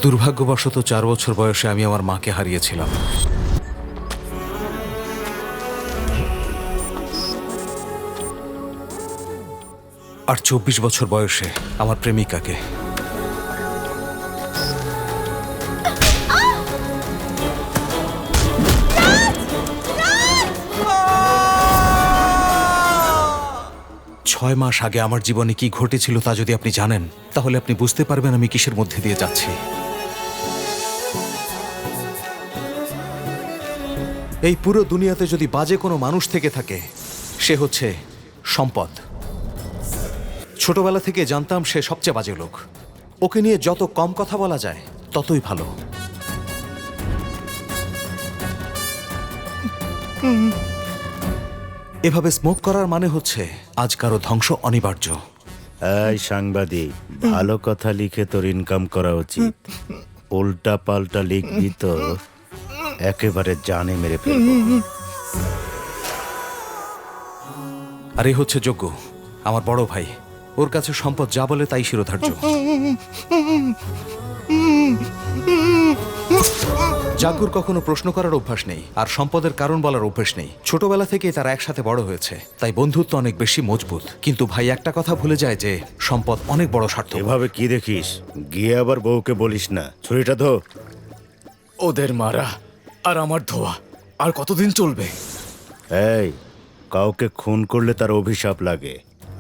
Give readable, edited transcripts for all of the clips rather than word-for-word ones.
দুর্ভাগ্যবশত 4 বছর বয়সে আমি আমার মাকে হারিয়েছিলাম। আর 24 বছর বয়সে আমার প্রেমিকাকে। ছয় মাস আগে আমার জীবনে কি ঘটেছিল তা যদি আপনি জানেন, তাহলে আপনি বুঝতে পারবেন আমি কিসের মধ্যে দিয়ে যাচ্ছি। এই পুরো দুনিয়াতে যদি বাজে কোনো মানুষ থেকে থাকে, সে হচ্ছে সম্পদ। ছোটবেলা থেকে জানতাম সে সবচেয়ে বাজে লোক। ওকে নিয়ে যত কম কথা বলা যায় ততই ভালো। এভাবে স্মোক করার মানে হচ্ছে আজ কারো ধ্বংস অনিবার্য। এই সাংবাদিক, ভালো কথা লিখে তোর ইনকাম করা উচিত। উল্টা পাল্টা লিখবি তো একেবারে জানে মেরে ফেলবো। আর এই হচ্ছে যোগ্য, আমার বড় ভাই। ওর কাছে সম্পদ যা বলে তাই শিরোধার্য। জাগ্গুর কখনো প্রশ্ন করার অভ্যাস নেই, আর সম্পদের কারণ বলার অভ্যাস নেই। ছোটবেলা থেকেই তারা একসাথে বড় হয়েছে, তাই বন্ধুত্ব অনেক বেশি মজবুত। কিন্তু ভাই একটা কথা ভুলে যায় যে সম্পদ অনেক বড় স্বার্থ। এভাবে কি দেখিস? গিয়ে আবার বউকে বলিস না ছুরিটা ধো। ওদের মারা আর আমার ধোয়া আর কতদিন চলবে? এই, কাউকে খুন করলে তার অভিশাপ লাগে,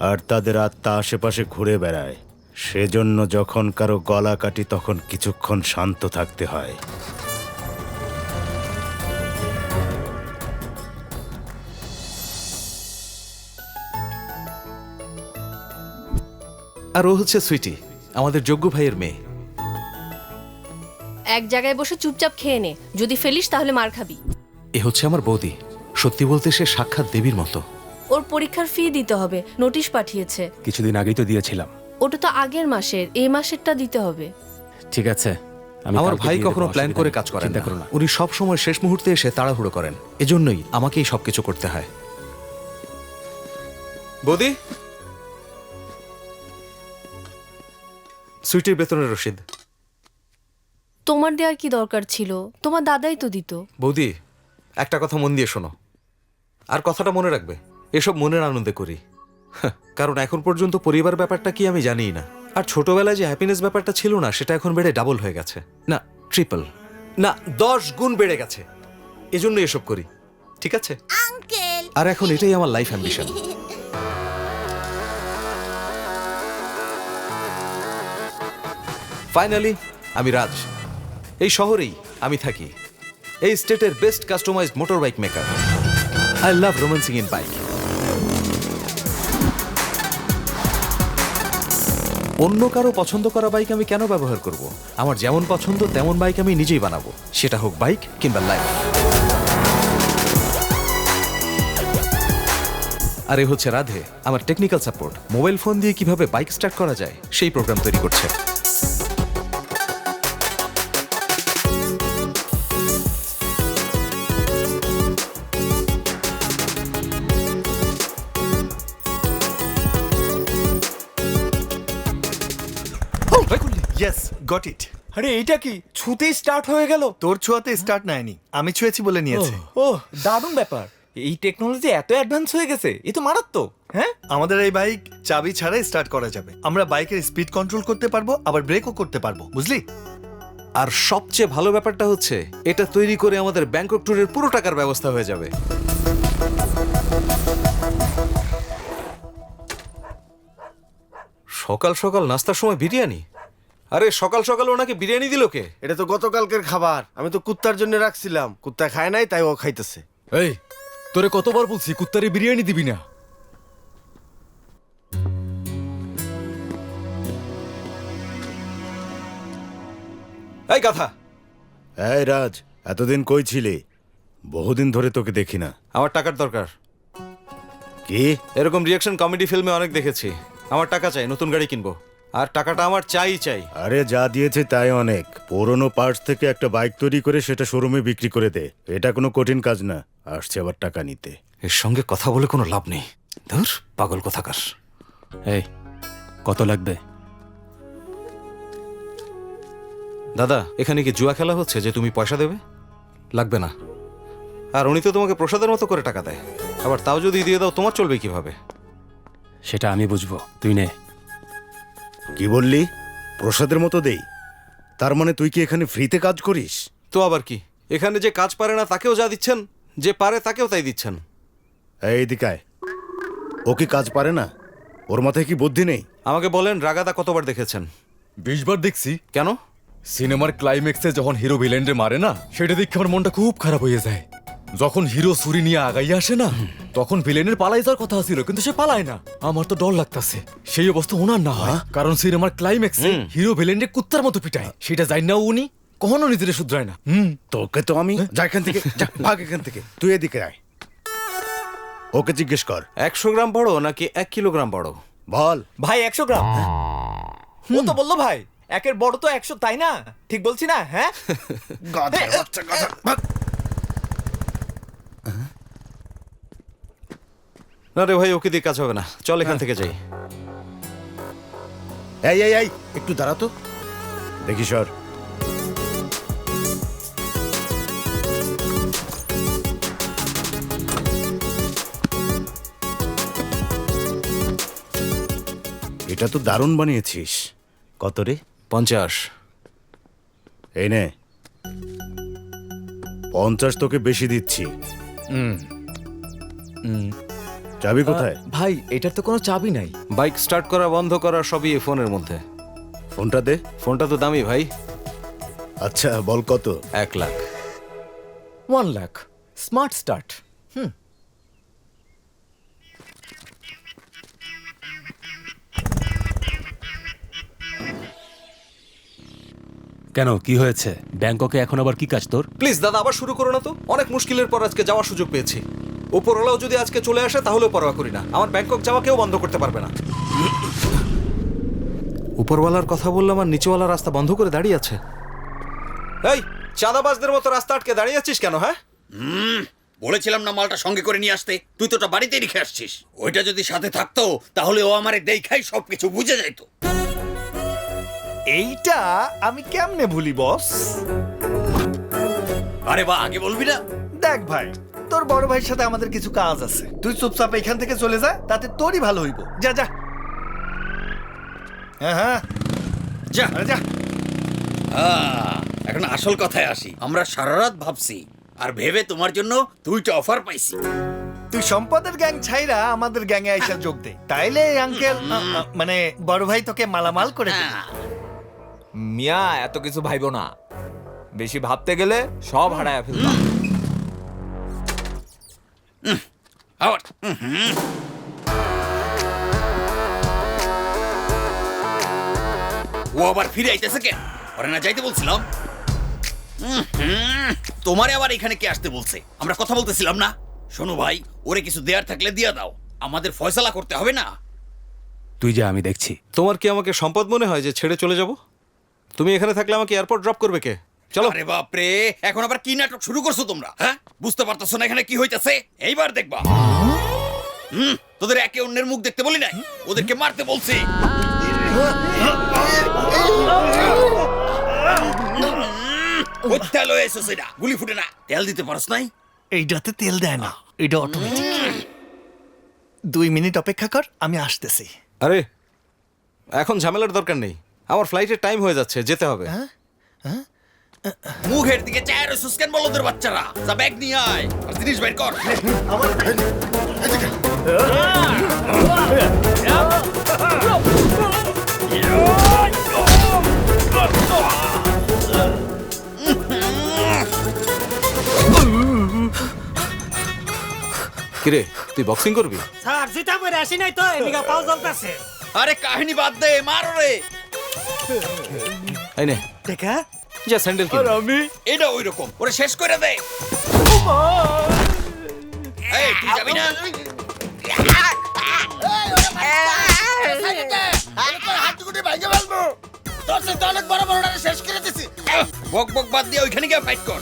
আর তাদের আত্মা আশেপাশে ঘুরে বেড়ায়। সেজন্য যখন কারো গলা কাটি তখন কিছুক্ষণ শান্ত থাকতে হয়। আর ও হচ্ছে সুইটি, আমাদের যোগ্য ভাইয়ের মেয়ে। এক জায়গায় বসে চুপচাপ খেয়ে নে, যদি ফেলিস তাহলে মার খাবি। এ হচ্ছে আমার বৌদি। সত্যি বলতে সে সাক্ষাৎ দেবীর মতো। ওর পরীক্ষার ফি দিতে হবে, নোটিশ পাঠিয়েছে। কিছুদিন আগেই তো দিয়েছিলাম। ওটা তো আগের মাসের, এই মাসেরটা দিতে হবে। ঠিক আছে, আমার ভাই কখনো প্ল্যান করে কাজ করেন চিন্তা করো না। না। উনি সব সময় শেষ মুহূর্তে এসে তাড়াহুড়ো করেন। এজন্যই আমাকেই সবকিছু করতে হয়। বৌদি, সুইটির বেতনের রসিদ। তোমার দেওয়ার কি দরকার ছিল? তোমার দাদাই তো দিত। বৌদি, একটা কথা মন দিয়ে শোনো, আর কথাটা মনে রাখবে। এসব মনের আনন্দে করি। কারণ এখন পর্যন্ত পরিবার ব্যাপারটা কি আমি জানিই না। আর ছোটবেলায় যে হ্যাপিনেস ব্যাপারটা ছিল না, সেটা এখন বেড়ে ডাবল হয়ে গেছে। না, ট্রিপল না, 10 গুণ বেড়ে গেছে। এজন্য এসব করি, ঠিক আছে? আর এখন এটাই আমার লাইফ অ্যাম্বিশন। ফাইনালি আমি রাজ। এই শহরেই আমি থাকি। এই স্টেটের best customised motor bike maker. I love romancing in bike. অন্য কারো পছন্দ করা বাইক আমি কেন ব্যবহার করব? আমার যেমন পছন্দ তেমন বাইক আমি নিজেই বানাবো, সেটা হোক বাইক কিংবা লাইফ। আর এ হচ্ছে রাধে, আমার টেকনিক্যাল সাপোর্ট। মোবাইল ফোন দিয়ে কিভাবে বাইক স্টার্ট করা যায় সেই প্রোগ্রাম তৈরি করছে। Yes, got it. আরে এইটা কি ছুতেই স্টার্ট হয়ে গেল? তোর ছোঁয়াতে স্টার্ট নেয়নি, আমি ছুঁয়েছি বলে নিয়েছে। ও দারুণ ব্যাপার। এই টেকনোলজি এত অ্যাডভান্স হয়ে গেছে, এ তো মারাত্মক। হ্যাঁ, আমাদের এই বাইক চাবি ছাড়াই স্টার্ট করা যাবে। আমরা বাইকের স্পিড কন্ট্রোল করতে পারবো, আবার ব্রেকও করতে পারবো, বুঝলি? আর সবচেয়ে ভালো ব্যাপারটা হচ্ছে এটা তৈরি করে আমাদের ব্যাংকক ট্যুরের পুরো টাকার ব্যবস্থা হয়ে যাবে। সকাল সকাল নাস্তার সময় বিরিয়ানি? আরে সকাল সকাল ওনাকে বিরিয়ানি দিল কে? এটা তো গতকালকের খাবার, আমি তো কুত্তার জন্য রাখছিলাম। কুত্তা খায় নাই, তাই ও খাইতেছে। এই তোরে কতবার বলছি কুত্তারে বিরিয়ানি দিবি না। এই গাধা! এই রাজ, এতদিন কই ছিলি? বহুদিন ধরে তোকে দেখি না। আমার টাকার দরকার। কি? এরকম রিঅ্যাকশন কমেডি ফিল্মে অনেক দেখেছি। আমার টাকা চাই, নতুন গাড়ি কিনবো। আর টাকাটা আমার চাই চাই। আরে যা দিয়েছে তাই অনেক। পুরোনো পার্টস থেকে একটা বাইক তৈরি করে সেটা শোরুমে বিক্রি করে দে। এটা কোনো কঠিন কাজ না। আসছে আবার টাকা নিতে। এর সঙ্গে কথা বলে কোনো লাভ নেই। ধুর, পাগল কোথাকার। এই কত লাগবে? দাদা এখানে কি জুয়া খেলা হচ্ছে যে তুমি পয়সা দেবে? লাগবে না। আর উনি তো তোমাকে প্রসাদের মতো করে টাকা দেয়, আবার তাও যদি দিয়ে দাও তোমার চলবে কিভাবে? সেটা আমি বুঝবো, তুই নে। কি বললি? প্রসাদের মতো দেই? তার মানে তুই কি এখানে ফ্রিতে কাজ করিস? তো আবার কি, এখানে যে কাজ পারে না তাকেও যা দিচ্ছেন, যে পারে তাকেও তাই দিচ্ছেন। এই দিকায়, ও কি কাজ পারে না? ওর মাথায় কি বুদ্ধি নেই? আমাকে বলেন রাগাদা কতবার দেখেছেন? 20 বার দেখছি। কেন? সিনেমার ক্লাইম্যাক্সে যখন হিরো ভিলেনরে মারে না, সেটা দেখে আমার মনটা খুব খারাপ হয়ে যায়। যখন হিরো ছুরি নিয়ে আগাই আসে না, তখন ভিলেনের পালাই যাওয়ার কথা ছিল, কিন্তু সে পালায় না। আমার তো ডর লাগতাছে সেই অবস্থা ওনার না হয়, কারণ সিনেমার ক্লাইম্যাক্সে হিরো ভিলেনরে কুত্তার মতো পিটায়, সেটা জানি না উনি কখনো নিজেরে শুধরায় না। তোকে তো আমি যা এখান থেকে, যা, ভাগ এখান থেকে। তুই এদিকে আয়, ওকে জিজ্ঞেস কর। 100 গ্রাম বড় নাকি 1 কিলোগ্রাম বড়? বল। ভাই 100 গ্রাম। ও তো বললো ভাই একের বড় তো 100, তাই না? ঠিক বলছি না? হ্যাঁ। গাধা বাচ্চা, গাধা, ভাগ। না রে ভাই, ওকে দিয়ে কাজ হবে না, চল এখান থেকে যাই। এই এই এই, একটু দাঁড়া তো দেখি সর। এটা তো দারুণ বানিয়েছিস। কত রে? 50। এই নে, 50 তোকে বেশি দিচ্ছি। চাবি কোথায়? ভাই এটার তো কোনো চাবি নাই। বাইক স্টার্ট করা বন্ধ করা সবই এই ফোনের মধ্যে। ফোনটা দে। ফোনটা তো দামি ভাই। আচ্ছা বল কত? 1 লাখ। 1 lakh smart start. কেন, কি হয়েছে? ব্যাংককে এখন আবার কি কাজ তোর? প্লিজ দাদা আবার শুরু করো না তো, অনেক মুশকিলের পর আজকে যাওয়ার সুযোগ পেয়েছি। উপরওয়ালাও যদি আজকে চলে আসে তাহলেও পরোয়া করি না, আমার ব্যাংকক যাওয়া কেউ বন্ধ করতে পারবে না। উপরওয়ালার কথা বললাম আর নিচেওয়ালা রাস্তা বন্ধ করে দাঁড়িয়ে আছে। এই চাঁদাবাজদের মতো রাস্তা আটকে দাঁড়িয়ে আছিস কেন? হ্যাঁ, বলেছিলাম না মালটা সঙ্গে করে নিয়ে আসতে, তুই তো ওটা বাড়িতে রেখে আসছিস। ওইটা যদি সাথে থাকতো তাহলে ও আমারে দেখাই সবকিছু বুঝে যাইতো। এইটা আমি কেমনে ভুলি বস? আরে বা আগে বলবি না? দেখ ভাই, তোর বড় ভাইয়ের সাথে আমাদের কিছু কাজ আছে, তুই চুপচাপ এখান থেকে চলে যা, তাতে তোরই ভালো হইব। যা যা। হ্যাঁ হ্যাঁ যা আরে যা। এখন আসল কথায় আসি। আমরা সারা রাত ভাবছি আর ভেবে তোমার জন্য 2টা অফার পাইছি। তুই সম্পদের গ্যাং ছাইরা আমাদের গ্যাংয়ে আইসা যোগ দে, তাইলে আঙ্কেল মানে বড় ভাই তোকে মালামাল করে দেবে। মিয়া এত কিছু ভাইবো না, বেশি ভাবতে গেলে সব হারায় ফেলবা। আবার ও আবার ফিরে আইতেছে কেন? ওরে না যাইতে বলছিলাম। তোমারে আবার এখানে কে আসতে বলছে? আমরা কথা বলতেছিলাম না? শোনো ভাই, ওরে কিছু দেয়ার থাকলে দিয়া দাও, আমাদের ফয়সালা করতে হবে না? তুই যা, আমি দেখছি। তোমার কি আমাকে সম্পদ মনে হয় যে ছেড়ে চলে যাব? তুমি এখানে থাকলে আমাকে এয়ারপোর্ট ড্রপ করবে কে? চলো। আরে বাপ রে, এখন আবার কি নাটক শুরু করছো তোমরা? হ্যাঁ, বুঝতে পারতেছো না এখানে কি হইতাছে? এইবার দেখবা। তোদের একে অন্যের মুখ দেখতে বলি নাই, ওদেরকে মারতে বলছি। তেল হয়ে এসো, সেটা গুলি ফুটে না। তেল দিতে পারস নাই? এইটাতে তেল দেয় না, এটা অটোমেটিক। 2 মিনিট অপেক্ষা কর, আমি আসতেছি। আরে এখন ঝামেলার দরকার নেই, আমার ফ্লাইটের টাইম হয়ে যাচ্ছে, যেতে হবে। মুখের দিকে চায়ের সুস্কেন বলদের বাচ্চারা, যা ব্যাগ নিয়ে আয় আর জিনিস বের কর। কিরে তুই বক্সিং করবি? স্যার জিতা পরে আসি নাই তো, এদিকে পাও জ্বলতাছে। আরে কাহিনী বাদ দে, মারো রে। এই নে দেখা যা স্যান্ডেল কিন। আমি এটা ওই রকম, ওরে শেষ করে দে। এই তুই যাবি না? বক বক বাদ দিয়ে ওইখানে গিয়ে ফাইট কর।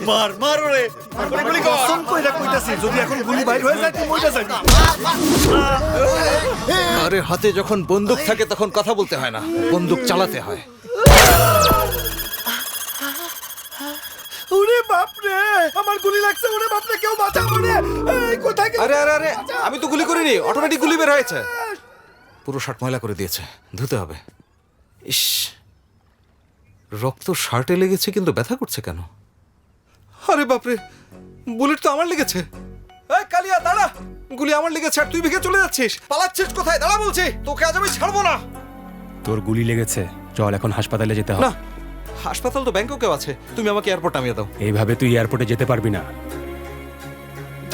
মার মার ওরে গুলি কর কসম কইরা কইতাছি যদি এখন গুলি বাইর হয়ে যায় তুই মইরা যাবি। আরে হাতে যখন বন্দুক থাকে তখন কথা বলতে হয় না, বন্দুক চালাতে হয়। ওরে বাপ রে আমার গুলি লাগছে, ওরে বাপ রে কেউ বাঁচাও রে। এই কোথায় গেল? আরে আরে আরে আমি তো গুলি করিনি, অটোমেটিক গুলি বের হয়েছে। পুরো শার্ট ময়লা করে দিয়েছে, ধুতে হবে। ইস, রক্ত শার্টে লেগেছে কিন্তু ব্যথা করছে কেন? আরে বাপরে, বুলেট তো আমার লেগেছে। এই কালিয়া দাঁড়া, গুলি আমার লেগেছে আর তুই ভেগে চলে যাচ্ছিস। পালাচ্ছিস কোথায়? দাঁড়া বলছি, তোকে আজ আমি ছাড়বো না। তোর গুলি লেগেছে, চল এখন হাসপাতালে যেতে হবে। না, হাসপাতাল তো ব্যাংককেও আছে, তুমি আমাকে এয়ারপোর্ট নামিয়ে দাও। এইভাবে তুই এয়ারপোর্টে যেতে পারবি না।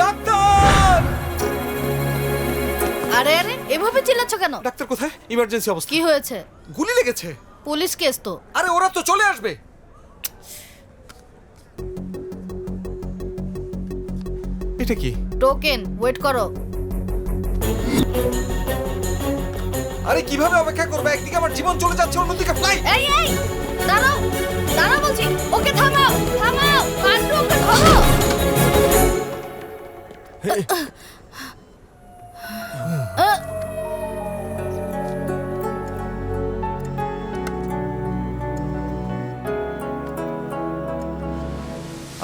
ডাক্তার! আরে আরে এভাবে চিল্লাচ্ছ কেন? ডাক্তার কোথায়? ইমার্জেন্সি অবস্থা। কি হয়েছে? গুলি লেগেছে। পুলিশ কেস তো। আরে ওরা তো চলে আসবে। এটা কি? টোকেন, ওয়েট করো। আরে কিভাবে অপেক্ষা করবে? একদিকে আমার জীবন চলে যাচ্ছে, অন্যদিকে ফ্লাইট। এই এই দাঁড়াও, দাঁড়াও বলছি। ওকে থামাও, থামাও, কান্ডু ওকে ধরো।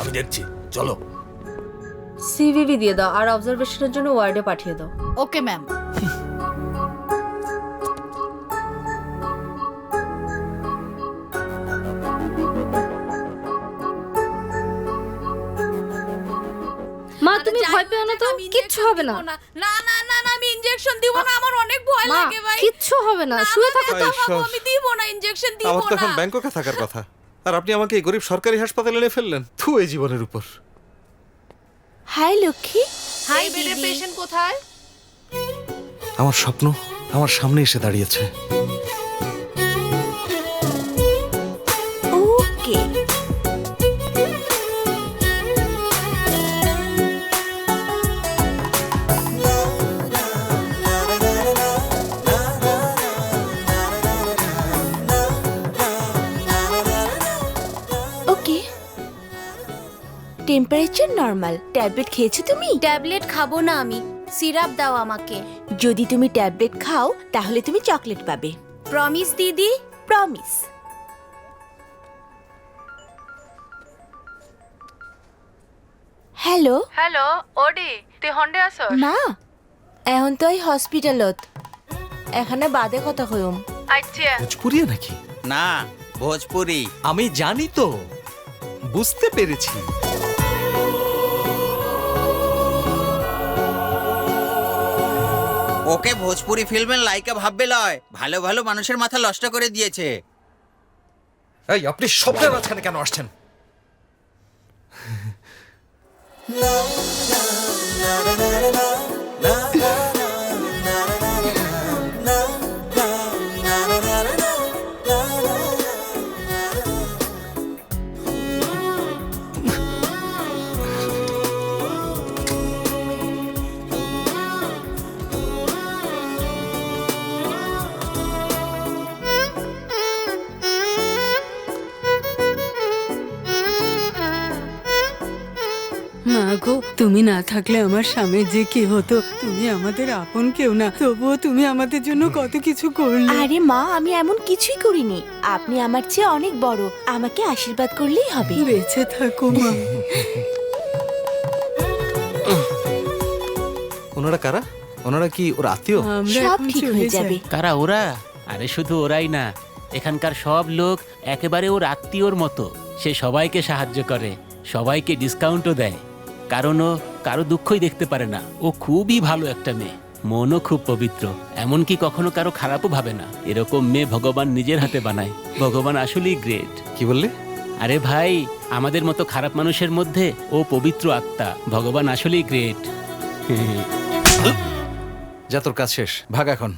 আমি দেখছি, চলো। সিভিভি দিয়ে দাও আর অবজারভেশনের জন্য ওয়ার্ডে পাঠিয়ে দাও। Okay ma'am. মা তুমি ভয় পেও না তো, কিচ্ছু হবে না। না না না না আমি ইনজেকশন দিব না, আমার অনেক ভয় মা লাগে ভাই। কিচ্ছু হবে না, শুয়ে থাকো। হায় ঈশ্বর। আমি দিব না, ইনজেকশন দিব আমার তো এখন না। ব্যাংককে থাকার কথা, আর আপনি আমাকে এই গরিব সরকারি হাসপাতালে এনে ফেললেন। থু, এই জীবনের উপর। হাই লক্ষ্মী। হাই বেডের পেশেন্ট কোথায়? আমার স্বপ্ন আমার সামনে এসে দাঁড়িয়েছে। ওকে। ওকে, টেম্পারেচার নরমাল। ট্যাবলেট খেয়েছো তুমি? ট্যাবলেট খাবো না আমি, সিরাপ দাও আমাকে। যদি তুমি ট্যাবলেট খাও তাহলে তুমি চকলেট পাবে। প্রমিস দিদি? প্রমিস। হ্যালো হ্যালো ওডি, তুই হন্ডে আসো? মা, এখন তো এই হসপিটালত, এখানে বাদে কথা কইম। আচ্ছা। ভোজপুরিয়া নাকি? না ভোজপুরি। আমি জানি তো, বুঝতে পেরেছি। ওকে ভোজপুরি ফিল্মের লাইকা ভাববে লয়, ভালো ভালো মানুষের মাথা নষ্ট করে দিয়েছে। এই আপনি শব্দের মাঝখানে কেন আসছেন? মা গো, তুমি না থাকলে আমার স্বামীর যে কি হতো। তুমি আমাদের আপন কেউ না, তবুও তুমি আমাদের জন্য কত কিছু করলে। আরে মা, আমি এমন কিছুই করিনি। আপনি আমার চেয়ে অনেক বড়, আমাকে আশীর্বাদ করলেই হবে। বেঁচে থাকো মা। ওনারা কারা? ওনারা কি ওর আত্মীয়? আমরা সব এখন ঠিক চলে হয়ে যাই। যাবে। কারা ওরা? আরে শুধু ওরাই না, এখানকার সব লোক একেবারে ওর আত্মীয়র মতো। সে সবাইকে সাহায্য করে, সবাইকে ডিসকাউন্টও দেয়, কারণ ও কারো দুঃখই দেখতে পারে না। ও খুবই ভালো একটা মেয়ে, মনও খুব পবিত্র, এমনকি কখনো কারো খারাপও ভাবে না। এরকম মেয়ে ভগবান নিজের হাতে বানায়। ভগবান আসলেই গ্রেট। কি বললি? আরে ভাই, আমাদের মতো খারাপ মানুষের মধ্যে ও পবিত্র আত্মা। ভগবান আসলেই গ্রেট। যা, তোর কাজ শেষ, ভাগ এখন।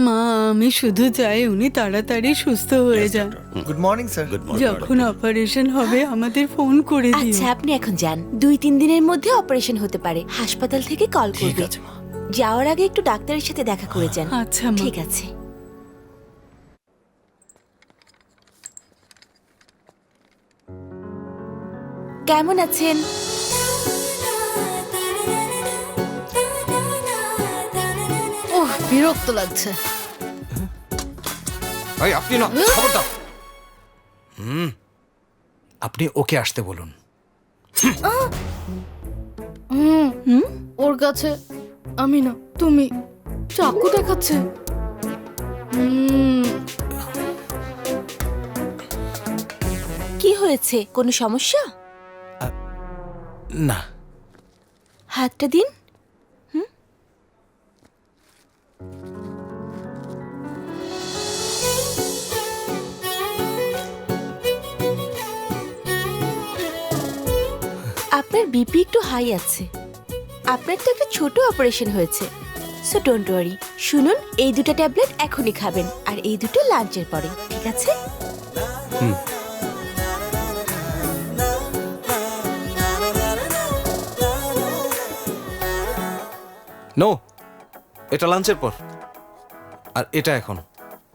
মা, আমি শুধু চাই উনি তাড়াতাড়ি সুস্থ হয়ে যান। Good morning sir. যখন অপারেশন হবে আমাদের ফোন করে দিও। আচ্ছা আপনি এখন যান, 2-3 দিনের মধ্যে অপারেশন হতে পারে। হাসপাতাল থেকে কল করবে। যাওয়ার আগে একটু ডাক্তারের সাথে দেখা করে যান। আচ্ছা মা। ঠিক আছে। কেমন আছেন? ওহ বিরক্ত লাগছে। ভাই আপনি না, খবরদার। আপনি ওকে আসতে বলুন। ওর কাছে আমি না তুমি চাকু দেখাচ্ছে। কি হয়েছে, কোনো সমস্যা? না, হাতটা দিন। আপনার বিপি একটু হাই আছে। আপনার তো একটা ছোট অপারেশন হয়েছে, সো ডোন্ট ওয়ারি। শুনুন, এই দুটো ট্যাবলেট এখনই খাবেন, আর এই দুটো লাঞ্চের পরে, ঠিক আছে? নো, এটা লাঞ্চের পর, আর এটা এখন।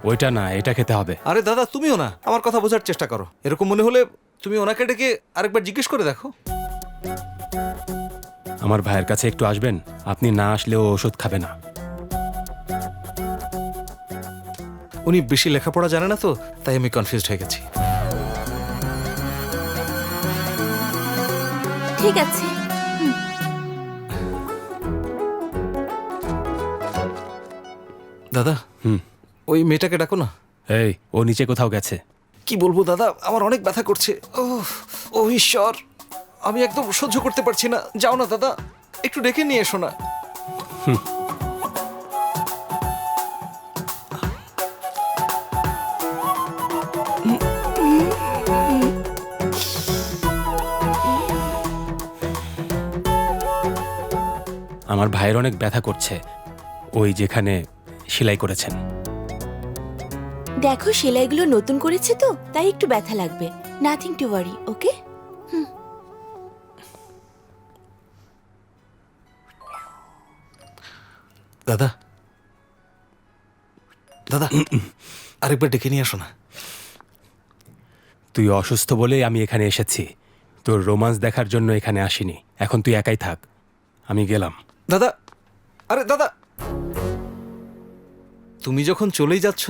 ওইটা না, এটা খেতে হবে। আরে দাদা, তুমিও না, আমার কথা বোঝার চেষ্টা করো। এরকম মনে হলে তুমি ওনাকে ডেকে আরেকবার জিজ্ঞেস করে দেখো। আমার ভাইয়ের কাছে একটু আসবেন? আপনি না আসলে ও ওষুধ খাবে না। উনি বেশি লেখাপড়া জানে না তো, তাই আমি কনফিউজড হয়ে গেছি। ঠিক আছে। দাদা, ওই মেয়েটাকে ডাকো না। এই, ও নিচে কোথাও গেছে। কি বলবো দাদা, আমার অনেক ব্যথা করছে। ও ঈশ্বর, আমি একদম সহ্য করতে পারছি না। যাও না দাদা, একটু ডেকে নিয়ে এসো না। আমার ভাইয়ের অনেক ব্যথা করছে, ওই যেখানে সেলাই করেছেন। দেখো, সেলাইগুলো নতুন করেছে তো, তাই একটু ব্যথা লাগবে। নাথিং টু ওয়ারি, ওকে? দাদা, দাদা, আরেকবার ডেকে নিয়ে আসো না। তুই অসুস্থ বলেই আমি এখানে এসেছি, তোর রোমান্স দেখার জন্য এখানে আসিনি। এখন তুই একাই থাক, আমি গেলাম। দাদা, আরে দাদা, তুমি যখন চলেই যাচ্ছ,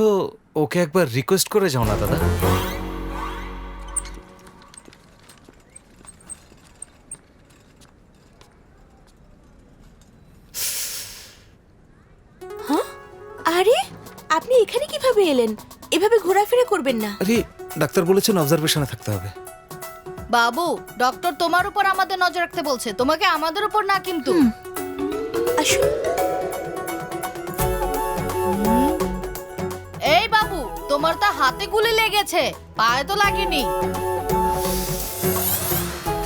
ওকে একবার রিকোয়েস্ট করে যাও না দাদা। আরে, আপনি এখানে কিভাবে এলেন? এভাবে ঘোরাফেরা করবেন না। আরে, ডাক্তার বলেছেন অবজারভেশনে থাকতে হবে। বাবু, ডক্টর তোমার উপর আমাদের নজর রাখতে বলছে, তোমাকে আমাদের উপর না কিন্তু। আসুন। এই বাবু, তোমার তো হাতে গুলি লেগেছে, পায়ে তো লাগেনি।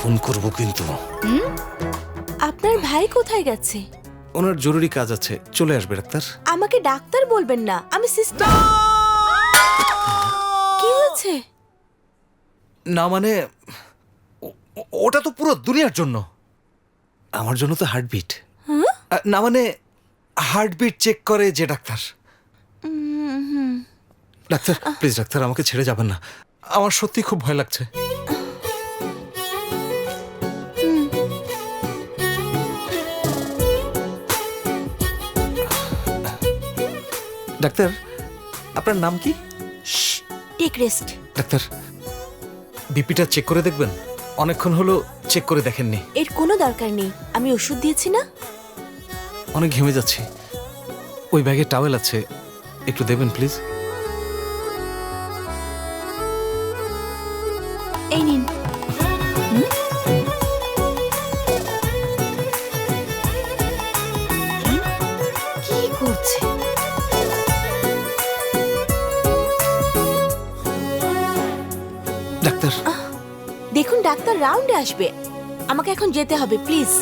ফোন করবো কিন্তু। আপনার ভাই কোথায় গেছে? ওনার জরুরি কাজ আছে, চলে আসবে ডাক্তার। আমাকে ডাক্তার বলবেন না, আমি সিস্টার। কি হয়েছে? না মানে, ওটা তো পুরো দুনিয়ার জন্য। আমার জন্য তো হার্টবিট। না মানে, হার্টবিট চেক করে যে ডাক্তার। ডাক্তার, প্লিজ ডাক্তার, আমাকে ছেড়ে যাবেন না। আমার সত্যি খুব ভয় লাগছে। ডাক্তার, আপনার নাম কি? Take rest. ডাক্তার, বিপিটা চেক করে দেখবেন? অনেকক্ষণ হলো চেক করে দেখেননি। এর কোনো দরকার নেই, আমি ওষুধ দিয়েছি না। অনেক ঘেমে যাচ্ছি। ওই ব্যাগে টাওয়েল আছে, একটু দেবেন প্লিজ। এই নিন। কি করছে? ডাক্তার, দেখুন, ডাক্তার রাউন্ডে আসবে, আমাকে এখন যেতে হবে, প্লিজ।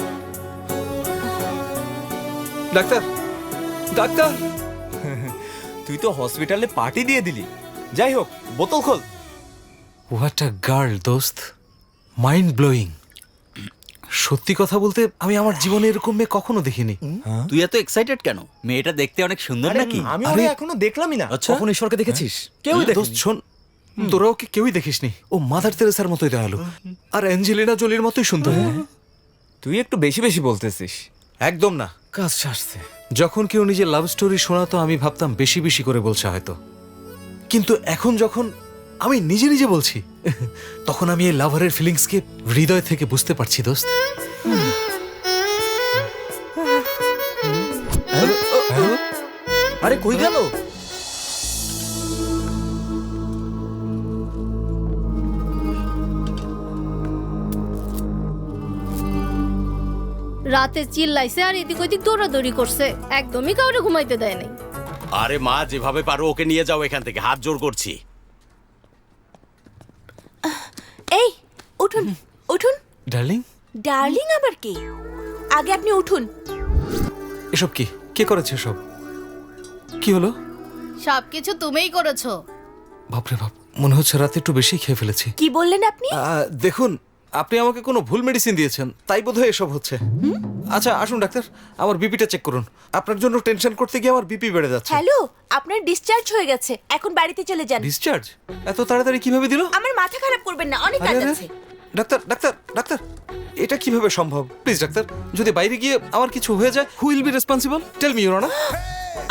ডাক্তার, ডাক্তার, তুই তো হসপিটালে পার্টি দিয়ে দিলি। যাই হোক, বোতল খোল। হোয়াট আ গার্ল দোস্ত, মাইন্ড ব্লোয়িং। সত্যি কথা বলতে, আমি আমার জীবনে এরকম মেয়ে কখনো দেখিনি। তুই এত এক্সাইটেড কেন? মেয়েটা দেখতে অনেক সুন্দর নাকি? আমি আরে, এখনো দেখলামই না। কখন ঈশ্বরকে দেখেছিস? কেউই দোস্ত শোন, তোরা ওকে কেউই দেখিসনি। ও মাদার তেরেসার মতোই দয়ালু আর অ্যাঞ্জেলিনা জোলির মতোই সুন্দর। তুই একটু বেশি বেশি বলতেছিস। একদম না। কাজ সারছে। যখন কেউ নিজের লাভ স্টোরি শোনাতো আমি ভাবতাম বেশি বেশি করে বলছে হয়তো, কিন্তু এখন যখন আমি নিজে নিজে বলছি তখন আমি এই লাভারের ফিলিংসকে হৃদয় থেকে বুঝতে পারছি দোস্ত। আরে কই গেল? রাতে চিল্লাইছে আর এদিক ওদিক দৌড়াদৌড়ি করছে, একদমই কাউরে ঘুমাইতে দেয় নাই। আরে মা, যেভাবে পারো ওকে নিয়ে যাও এখান থেকে, হাত জোর করছি। এই উঠুন উঠুন। ডার্লিং, ডার্লিং আবার কি? আগে আপনি উঠুন। এসব কি? কে করেছে সব? কি হলো? সবকিছু তুমিই করেছো। বাপরে বাপ, মনে হচ্ছে রাতে একটু বেশি খেয়ে ফেলেছি। কি বললেন আপনি? দেখুন, আপনি আমাকে কোনো ভুল মেডিসিন দিয়েছেন, তাই বোধহয় এসব হচ্ছে। আচ্ছা আসুন ডাক্তার, আমার বিপিটা চেক করুন। আপনার জন্য টেনশন করতে গিয়ে আমার বিপি বেড়ে যাচ্ছে। হ্যালো, আপনার ডিসচার্জ হয়ে গেছে, এখন বাড়িতে চলে যান। ডিসচার্জ? এত তাড়াতাড়ি কিভাবে দিল? আমার মাথা খারাপ করবেন না, অনেক কাজ আছে। ডাক্তার ডাক্তার ডাক্তার, এটা কিভাবে সম্ভব? প্লিজ ডাক্তার, যদি বাইরে গিয়ে আমার কিছু হয়ে যায়, who will be responsible? Tell me your honour.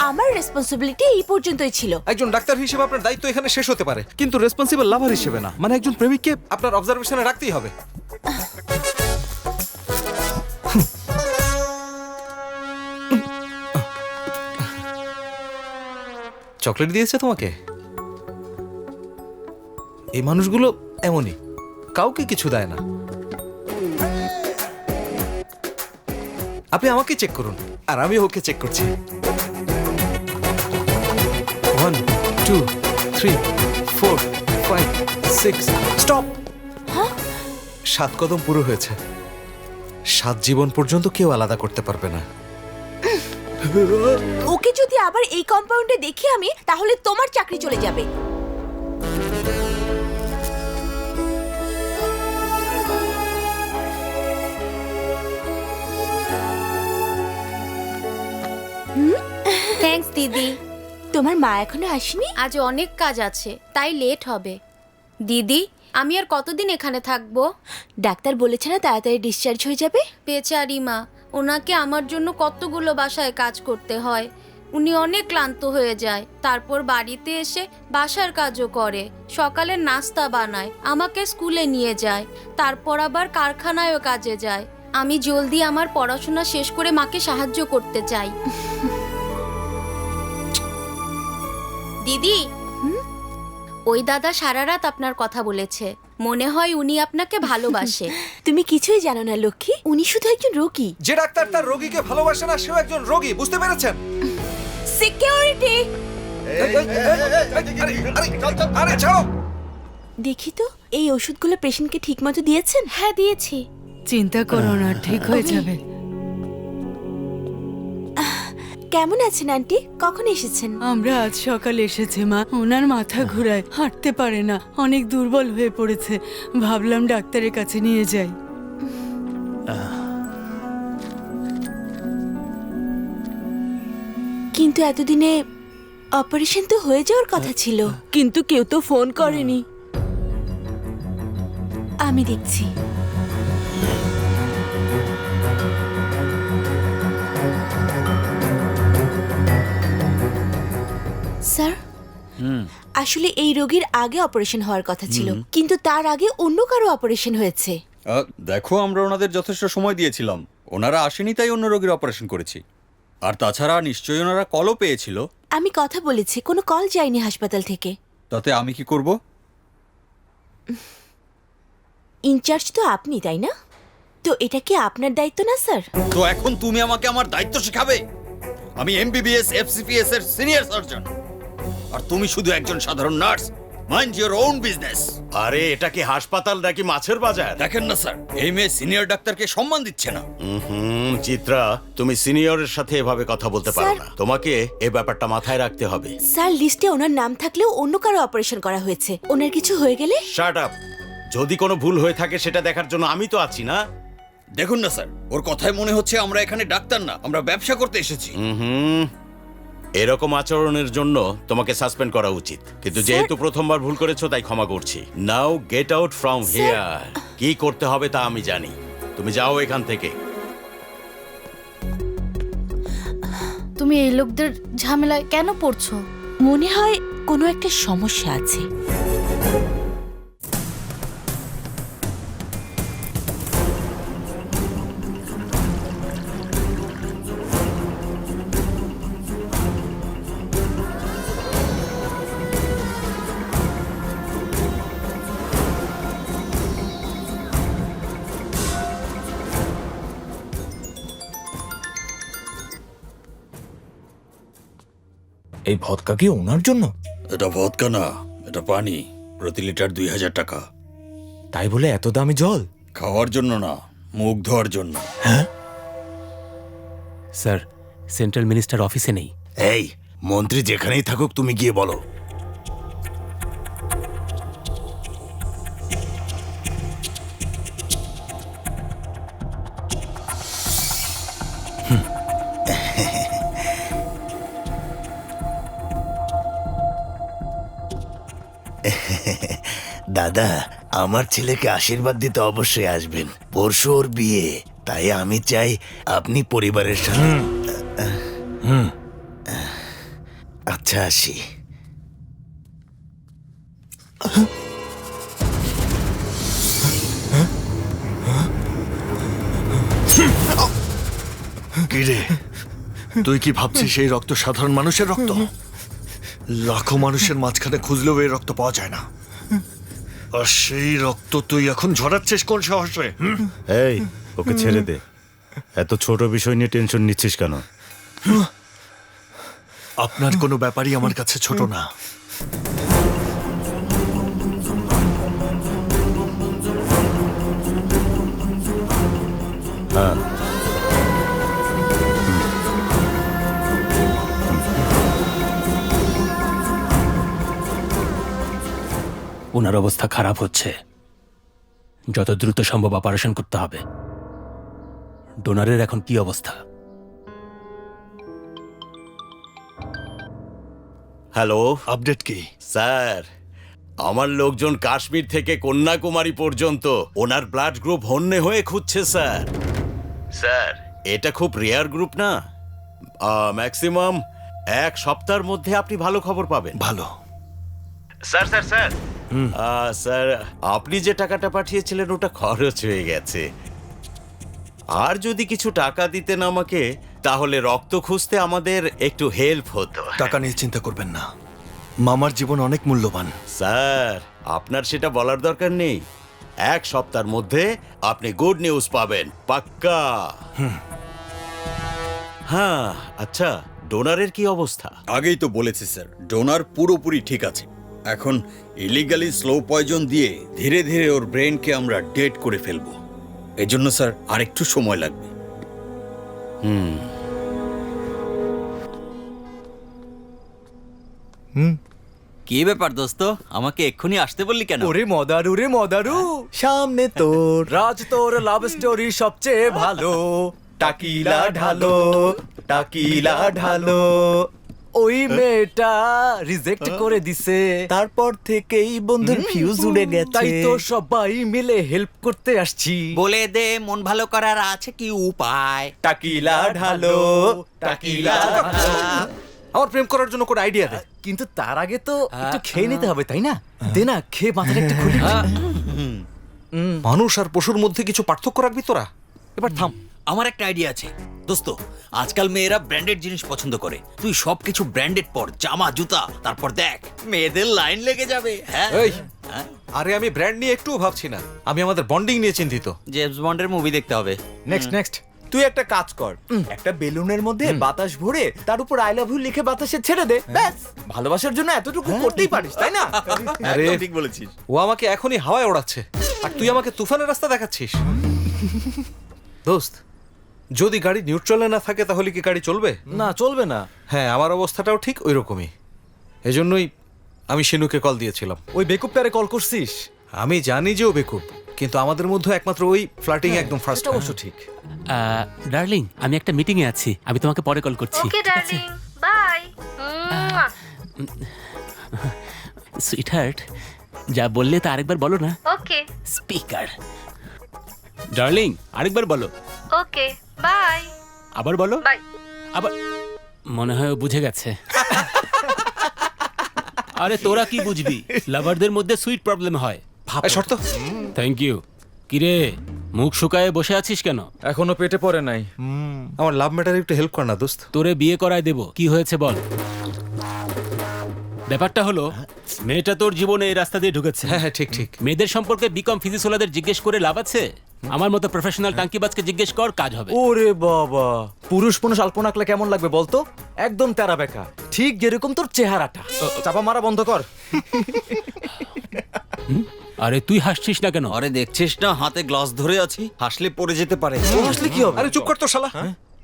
আমার রেসপন্সিবিলিটি এই পর্যন্তই ছিল। একজন ডাক্তার হিসেবে আপনার দায়িত্ব এখানে শেষ হতে পারে, কিন্তু রেসপন্সিবল লাভার হিসেবে না। মানে একজন প্রেমিককে আপনার অবজারভেশনে রাখতেই হবে। চকলেট দিয়েছে তোমাকে? এই মানুষগুলো এমনই, কাউকে কিছু দেয় না। আপনি আমাকে চেক করুন আর আমি ওকে চেক করছি। 1 2 3 4 5 6 স্টপ। 7 কদম পুরো হয়েছে। 7 জীবন পর্যন্ত কেউ আলাদা করতে পারবে না। ওকে যদি আবার এই কম্পাউন্ডে দেখি আমি, তাহলে তোমার চাকরি চলে যাবে। থ্যাঙ্কস দিদি। তোমার মা এখনো আসেনি? আজ অনেক কাজ আছে, তাই লেট হবে। দিদি, আমি আর কতদিন এখানে থাকবো? ডাক্তার বলেছে না তাড়াতাড়ি ডিসচার্জ হয়ে যাবে। বেচারি মা, ওনাকে আমার জন্য কতগুলো বাসায় কাজ করতে হয়। উনি অনেক ক্লান্ত হয়ে যায়, তারপর বাড়িতে এসে বাসার কাজও করে, সকালের নাস্তা বানায়, আমাকে স্কুলে নিয়ে যায়, তারপর আবার কারখানায়ও কাজে যায়। আমি জলদি আমার পড়াশোনা শেষ করে মাকে সাহায্য করতে চাই। দিদি, ওই দাদা সারা রাত আপনার কথা বলেছে, মনে হয় উনি আপনাকে ভালোবাসে। তুমি কিছুই জানো না লক্ষ্মী, উনি শুধু একজন রোগী। যে ডাক্তার তার রোগীকে ভালোবাসে না, সেও একজন রোগী, বুঝতে পেরেছেন? সিকিউরিটি, আরে ছাড়ো। দেখি তো এই ওষুধগুলো পেশেন্টকে ঠিকমতো দিয়েছেন? হ্যাঁ দিয়েছি। চিন্তা করো না, ঠিক হয়ে যাবে। কেমন আছেন আন্টি? কখন এসেছেন? আমরা আজ সকালে এসেছি মা। ওনার মাথা ঘুরায়, হাঁটতে পারে না, অনেক দুর্বল হয়ে পড়েছে। ভাবলাম ডাক্তারের কাছে নিয়ে যাই। কিন্তু এতদিনে অপারেশন তো হয়ে যাওয়ার কথা ছিল, কিন্তু কেউ তো ফোন করেনি। আমি দেখছি। স্যার, আসলে এই রোগীর আগে অপারেশন হওয়ার কথা ছিল, কিন্তু তার আগে অন্য কারো অপারেশন হয়েছে। দেখো, আমরা ওনাদের যথেষ্ট সময় দিয়েছিলাম, ওনারা আসেনি তাই অন্য রোগীর অপারেশন করেছি। আর তাছাড়া নিশ্চয়ই ওনারা কলও পেয়েছিল। আমি কথা বলেছি, কোনো কল যায়নি হাসপাতাল থেকে। তাতে আমি কি করব? ইনচার্জ তো আপনি, তাই না? তো এটা কি আপনার দায়িত্ব না স্যার? তো এখন তুমি আমাকে আমার দায়িত্ব শেখাবে? আমি এমবিবিএস এফসিপিএস এর সিনিয়র সার্জন, আর তুমি শুধু একজন সাধারণ nurse. Mind your own business. আরে এটা কি হাসপাতাল নাকি মাছের বাজার? দেখেন না স্যার, এই মেয়ে সিনিয়র ডাক্তারকে সম্মান দিচ্ছে না। চিত্রা, তুমি সিনিয়রের সাথে এভাবে কথা বলতে পারো স্যার। না। তোমাকে এই ব্যাপারটা মাথায় রাখতে হবে। স্যার, লিস্টে ওনার নাম থাকলেও অন্য কারো অপারেশন করা হয়েছে। ওনার কিছু হয়ে গেলে? Shut up. যদি কোনো ভুল হয়ে থাকে সেটা দেখার জন্য আমি তো আছি না। দেখুন না স্যার, ওর কথায় মনে হচ্ছে আমরা এখানে ডাক্তার না, আমরা ব্যবসা করতে এসেছি। এরকম আচরণের জন্য তোমাকে সাসপেন্ড করা উচিত, কিন্তু যেহেতু প্রথমবার ভুল করেছো তাই ক্ষমা করছি। নাও গেট আউট ফ্রম হিয়ার। কি করতে হবে তা আমি জানি, তুমি যাও এখান থেকে। তুমি এই লোকদের ঝামেলায় কেন পড়ছো? মনে হয় কোনো একটা সমস্যা আছে। এই ভদকা কি ওনার জন্য? এটা ভদকা না, এটা পানি। প্রতি লিটার 2000 টাকা। তাই বলে এত দামি জল? খাওয়ার জন্য না, মুখ ধোয়ার জন্য। স্যার, সেন্ট্রাল মিনিস্টার অফিসে নেই। এই মন্ত্রী যেখানেই থাকুক তুমি গিয়ে বলো। দাদা, আমার ছেলেকে আশীর্বাদ দিতে অবশ্যই আসবেন। পরশু ওর বিয়ে, তাই আমি চাই আপনি পরিবারের সাথে। আচ্ছা, আসি। কিরে, তুই কি ভাবছিস সেই রক্ত সাধারণ মানুষের রক্ত? লাখো মানুষের মাঝখানে খুঁজলেও এই রক্ত পাওয়া যায় না। আর সেই রক্ত তুই এখন ঝরাচ্ছিস কোন সাহসে? এই, ওকে ছেড়ে দে। এত ছোট বিষয় নিয়ে টেনশন নিচ্ছিস কেন? আপনার কোনো ব্যাপারই আমার কাছে ছোট না। হ্যাঁ, ওনার অবস্থা খারাপ হচ্ছে, যত দ্রুত সম্ভব অপারেশন করতে হবে। ডোনারের এখন কি অবস্থা? হ্যালো, আপডেট কি? স্যার, আমার লোকজন কাশ্মীর থেকে কন্যাকুমারী পর্যন্ত ওনার ব্লাড গ্রুপ হন্যে হয়ে খুঁজছে স্যার। স্যার, এটা খুব রেয়ার গ্রুপ না, ম্যাক্সিমাম 1 সপ্তাহের মধ্যে আপনি ভালো খবর পাবেন। ভালো। স্যার স্যার স্যার স্যার, আপনি যে টাকাটা পাঠিয়েছিলেন ওটা খরচ হয়ে গেছে। আর যদি কিছু টাকা দিতেন আমাকে, তাহলে রক্ত খুঁজতে আমাদের একটু হেল্প হতো। টাকা নিয়ে চিন্তা করবেন না, মামার জীবন অনেক মূল্যবান। স্যার, আপনার সেটা বলার দরকার নেই। 1 সপ্তাহের মধ্যে আপনি গুড নিউজ পাবেন, পাক্কা। হ্যাঁ, আচ্ছা, ডোনারের কি অবস্থা? আগেই তো বলেছি স্যার, ডোনার পুরোপুরি ঠিক আছে। এখন ইলিগালি স্লো পয়জন দিয়ে ধীরে ধীরে ওর ব্রেনকে আমরা ডেড করে ফেলবো। এজন্য স্যার আরেকটু সময় লাগবে। কি ব্যাপার দোস্ত, আমাকে এক্ষুনি আসতে বললি কেন? ওরে মদারু রে মদারু, সামনে তোর রাজ, তোর লাভ স্টোরি সবচেয়ে ভালো। টাকিলা ঢালো, টাকিলা ঢালো। ওই মেয়েটা রিজেক্ট করে দিছে, তারপর থেকেই বন্ধুর ফিউজ উড়ে গেছে। তাই তো সবাই মিলে হেল্প করতে আসছি। বলে দে মন ভালো করার আছে কি উপায়? টাকিলা ঢালো, টাকিলা ঢালো। আমার প্রেম করার জন্য কোনো আইডিয়া দে। কিন্তু তার আগে তো একটু খেয়ে নিতে হবে, তাই না? দে না, খেয়ে মাথাটা একটু খুলি। মানুষ আর পশুর মধ্যে কিছু পার্থক্য রাখবি তোরা? এবার থাম। আমার একটা আইডিয়া আছে দোস্ত। আজকাল মেয়েরা ব্র্যান্ডেড জিনিস পছন্দ করে। তুই সবকিছু ব্র্যান্ডেড পর, জামা জুতা, তারপর দেখ মেয়েদের লাইন লেগে যাবে। হ্যাঁ, এই, আরে আমি ব্র্যান্ড নিয়ে একটুও ভাবছি না, আমি আমাদের বন্ডিং নিয়ে চিন্তিত। জেমস বন্ডের মুভি দেখতে হবে। নেক্সট তুই একটা কাজ কর, একটা বেলুনের মধ্যে বাতাস ভরে তার উপর আই লাভ ইউ লিখে বাতাসে ছেড়ে দে, ব্যাস। ভালোবাসার জন্য এতটুকু করতেই পারিস, তাই না? আরে ঠিক বলেছিস। ও আমাকে এখনই হাওয়ায় ওড়াচ্ছে, আর তুই আমাকে তুফানের রাস্তা দেখাচ্ছিস। দোস্ত, যদি গাড়ি নিউট্রালে না থাকে তাহলে কি গাড়ি চলবে? না, চলবে না। হ্যাঁ, আমার অবস্থাটাও ঠিক ওই রকমই। এজন্যই আমি শিনুকে কল দিয়েছিলাম। ওই বেকুবটারে কল করছিস? আমি জানি যে ও বেকুব, কিন্তু আমাদের মধ্যে একমাত্র ওই ফ্লার্টিং একদম ফার্স্ট। অবশ্য ঠিক। ডার্লিং, আমি একটা মিটিংয়ে আছি, আমি তোমাকে পরে কল করছি। ওকে ডার্লিং, বাই। সুইটহার্ট, যা বললে তা আরেকবার বলো না। ওকে স্পিকার। ডার্লিং, আরেকবার বলো। Okay bye. আবার বলো। বাই। আবার। মনে হয় ও বুঝে গেছে। আরে তোরা কি বুঝবি, লাভারদের মধ্যে সুইট প্রবলেম হয়। শর্ত। Thank you. কিরে, মুখ শুকায়ে বসে আছিস কেন? এখনো পেটে পড়ে নাই। আমার লাভ ম্যাটারে একটু হেল্প কর না দোস্ত। তোরে বিয়ে করায় দেব, কি হয়েছে বল। ব্যাপারটা হলো, মেয়েটা তোর জীবনে এই রাস্তা দিয়ে ঢুকেছে। হ্যাঁ হ্যাঁ, ঠিক ঠিক। মেয়েদের সম্পর্কে বিকম ফিজিক্স ওলাদের জিজ্ঞেস করে লাভ আছে? আমার মতো প্রফেশনাল টাঙ্কিবাজকে জিজ্ঞেস কর, কাজ হবে। ওরে বাবা, পুরুষ মানুষ আলপনা আঁকলে কেমন লাগবে বলতো? একদম তেরা বেকা, ঠিক যেরকম তোর চেহারাটা। চাপা মারা বন্ধ কর। আরে তুই হাসছিস না কেন? আরে দেখছিস না হাতে গ্লাস ধরে আছি, হাসলে পড়ে যেতে পারে। ও হাসলে কি হবে? আরে চুপ কর তো শালা।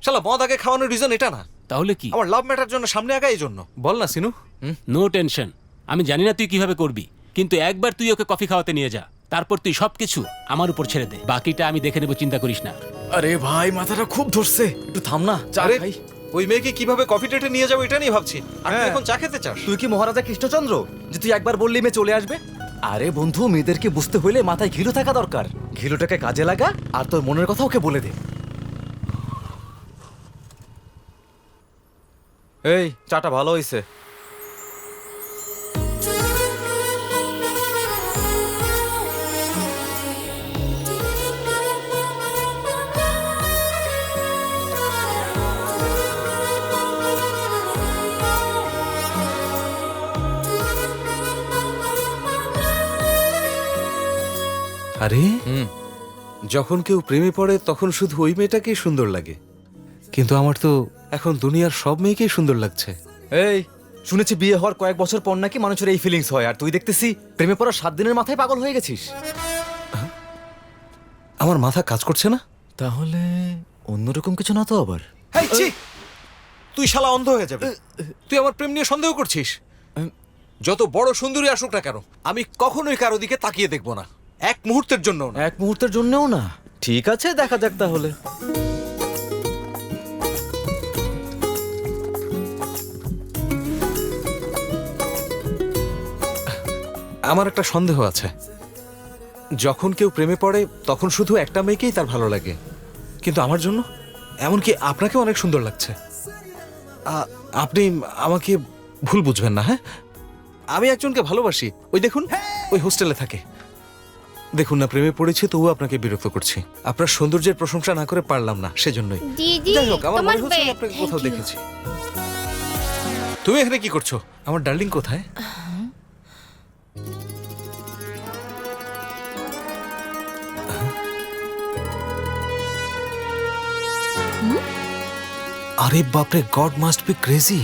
শালা মদ আগে খাওয়ানোর রিজন এটা না। তাহলে কি? আমার লাভ ম্যাটার জন্য সামনে আগা এই জন্য। বল না সিনু। নো টেনশন, আমি জানি না তুই কিভাবে করবি, কিন্তু একবার তুই ওকে কফি খাওয়াতে নিয়ে যা, তারপর তুই সবকিছু আমার উপর ছেড়ে দে, বাকিটা আমি দেখে নেবো, চিন্তা করিস না। আরে ভাই, মাথাটা খুব ধরছে, একটু থাম না, চা আরে খাই। ওই মেয়েকে কিভাবে কফি ডেটে নিয়ে যাবো এটা নিয়ে ভাবছি। আর তুই এখন চা খেতে চাস? তুই কি মহারাজা কৃষ্ণচন্দ্র যে তুই একবার বললি মেয়ে চলে আসবে? আরে বন্ধু, মেয়েদেরকে বুঝতে হইলে মাথায় ঘিলু থাকা দরকার। ঘিলুটাকে কাজে লাগা আর তোর মনের কথা ওকে বলে দে। এই চাটা ভালো হইছে। আরে যখন কেউ প্রেমে পড়ে তখন শুধু ওই মেয়েটাকেই সুন্দর লাগে, কিন্তু আমার তো এখন দুনিয়ার সব মেয়েকেই সুন্দর লাগছে। এই শুনেছি বিয়ে হওয়ার কয়েক বছর পর নাকি মানুষের এই ফিলিংস হয়, আর তুই দেখতেছি প্রেমে পড়ার 7 দিনের মাথায় পাগল হয়ে গেছিস। আমার মাথা কাজ করছে না? তাহলে অন্যরকম কিছু না তো আবার? এই ছি! তুই শালা অন্ধ হয়ে যাবে। তুই আমার প্রেম নিয়ে সন্দেহ করছিস? যত বড় সুন্দরী আসুক না কেন, আমি কখনোই কারো দিকে তাকিয়ে দেখব না, এক মুহূর্তের জন্য। এক মুহূর্তের জন্যও না? ঠিক আছে, দেখা যাক তাহলে। আমার একটা সন্দেহ আছে, যখন কেউ প্রেমে পড়ে তখন শুধু একটা মেয়েকেই তার ভালো লাগে, কিন্তু আমার জন্য এমনকি আপনাকে অনেক সুন্দর লাগছে। আপনি আমাকে ভুল বুঝবেন না। হ্যাঁ, আমি একজনকে ভালোবাসি। ওই দেখুন, ওই হোস্টেলে থাকে। দেখুন না, প্রেমে পড়েছি তবু আপনাকে বিরক্ত করছি। আপনার সৌন্দর্যের প্রশংসা না করে পারলাম না, সেজন্যই। দিদি, যাই হোক, আমার তোমার মনে হচ্ছে ব্যাগ। আপনাকে কোথাও দেখেছি। তুমি এখানে কি করছো? আমার ডার্লিং কোথায়? আরে বাপরে, গড মাস্ট বি ক্রেজি।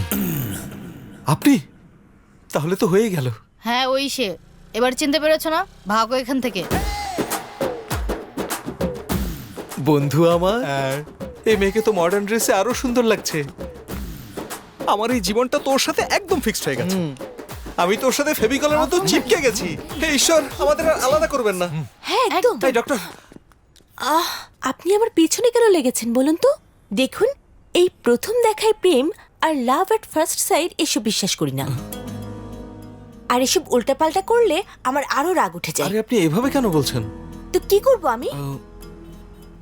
আপনি? তাহলে তো হয়ে গেল। হ্যাঁ, ওই সে। এবার চিনতে পেরেছো না? ভাগো এখান থেকে। বন্ধু আমার, এই মেয়েকে তো মডার্ন ড্রেসে আরো সুন্দর লাগছে। আমার এই জীবনটা তোর সাথে একদম ফিক্সড হয়ে গেছে। আমি তোর সাথে ফেভিকলের মতো চিপকে গেছি। হে ঈশ্বর, আমাদের আর আলাদা করবেন না। হ্যাঁ একদম। তাই ডক্টর, আপনি আমার পেছনে কেন লেগেছেন বলুন তো? দেখুন, এই প্রথম দেখায় প্রেম আর লাভ এট ফার্স্ট সাইট এসব বিশ্বাস করি না। আর এসব উল্টাপাল্টা করলে আমার আরো রাগ উঠে যায়। আরে আপনি এভাবে কেন বলছেন? তো কি করব আমি?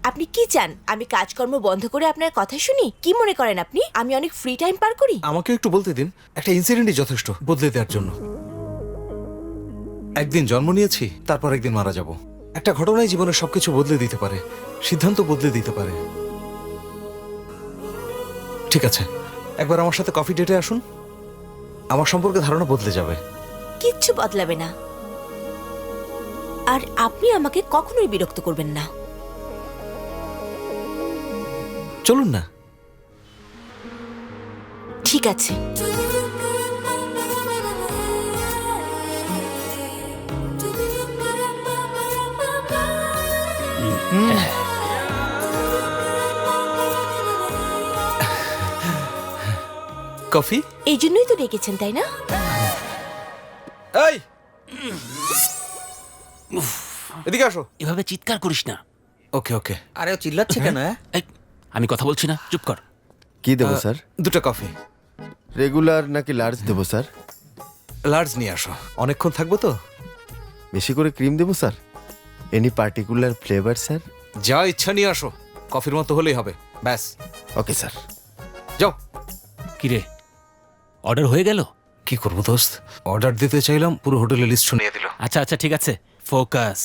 আপনি কি চান আমি কাজকর্ম বন্ধ করে আপনার কথা শুনি? কি মনে করেন আপনি আমি অনেক ফ্রি টাইম পার করি? আমাকে একটু বলতে দিন। একটা ইনসিডেন্টই যথেষ্ট বদলে দেওয়ার জন্য। একদিন জন্ম নিয়েছি, তারপর একদিন মারা যাব। একটা ঘটনাই জীবনের সবকিছু বদলে দিতে পারে, সিদ্ধান্ত বদলে দিতে পারে। ঠিক আছে, একবার আমার সাথে কফি ডেটে আসুন, আমার সম্পর্কে ধারণা বদলে যাবে। কিচ্ছু বদলাবে না, আর আপনি আমাকে কখনোই বিরক্ত করবেন না। চলুন না। ঠিক আছে। কফি? এই জন্যই তো ডেকেছেন, তাই না? এই, এদিকে আসো। এভাবে চিৎকার করিস না। ওকে ওকে। আরে ও চিল্লাচ্ছে কেন? এই, আমি কথা বলছি না, চুপ কর। কি দেবো স্যার? 2টা কফি। রেগুলার নাকি লার্জ দেবো স্যার? লার্জ নিয়ে আসো, অনেকক্ষণ থাকবো তো। বেশি করে ক্রিম দেবো sir? Any particular flavour sir? যা ইচ্ছা নিয়ে আসো, কফির মতো হলেই হবে, ব্যাস। Okay sir. যাও। কিরে, অর্ডার হয়ে গেল? কি করবো দোস্ত, অর্ডার দিতে চাইলাম, পুরো হোটেলের লিস্ট শুনিয়ে দিল। আচ্ছা আচ্ছা ঠিক আছে, ফোকাস।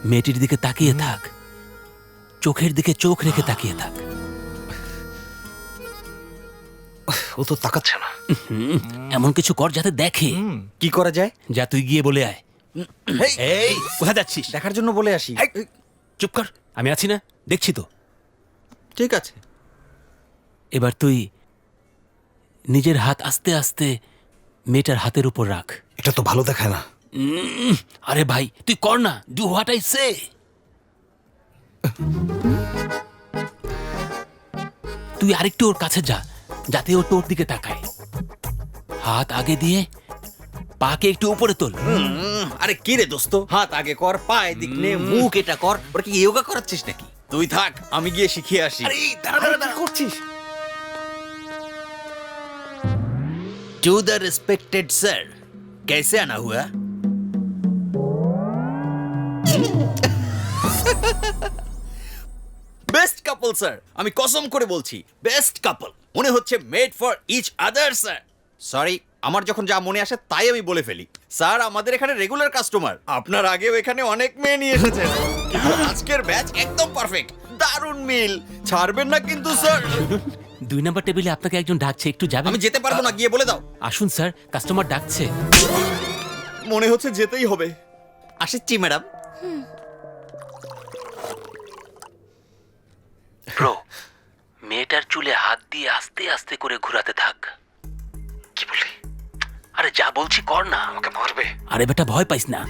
মেয়েটির দিকে তাকিয়ে থাক, চোখের দিকে চোখ রেখে তাকিয়ে থাক। ও তো তাকাচ্ছে না। এমন কিছু কর যাতে দেখে। কি করা যায়? যা তুই গিয়ে বলে আয়। এই কোথায় যাচ্ছিস? দেখার জন্য বলে আসি। চুপ কর, আমি আছি না, দেখছি তো। ঠিক আছে। এবার তুই নিজের হাত আস্তে আস্তে মেয়েটার হাতের উপর রাখ। এটা তো ভালো দেখায় না। আরে ভাই তুই কর না, ডু হোয়াট আই সে। তুই আরেকটু ওর কাছে যা, যাতে ও তোর দিকে তাকায়। হাত আগে দিয়ে পাকে একটু উপরে তোল। আরে কি রে দোস্ত, হাত আগে কর, পা এদিক নে, মুখ এটা কর। ওরা কি ইয়োগা করাচ্ছিস নাকি? তুই থাক, আমি গিয়ে শিখিয়ে আসি। আরে দাঁড়া করছিস? टू द रिस्पेक्टेड सर, कैसे आना हुआ? বেস্ট কাপল স্যার, আমি কসম করে বলছি বেস্ট কাপল। মনে হচ্ছে made for each other sir. Sorry, আমার যখন যা মনে আসে তাই আমি বলে ফেলি। স্যার আমাদের এখানে রেগুলার কাস্টমার, আপনার আগেও এখানে অনেক মেয়ে নিয়ে এসেছেন, কিন্তু আজকের ব্যাচ একদম পারফেক্ট, দারুণ মিল, ছাড়বেন না কিন্তু স্যার। 2 নম্বর টেবিলে আপনাকে একজন ডাকছে, একটু যাবেন? আমি যেতে পারবো না, গিয়ে বলে দাও। আসুন স্যার, কাস্টমার ডাকছে। মনে হচ্ছে যেতেই হবে। আসছি ম্যাডাম। ব্রো, মেয়েটার চুলে হাত দিয়ে আস্তে আস্তে করে ঘোরাতে থাক। কি বলি? আরে যা বলছি কর না। আমাকে মারবে। আরে বেটা ভয় পাইস না।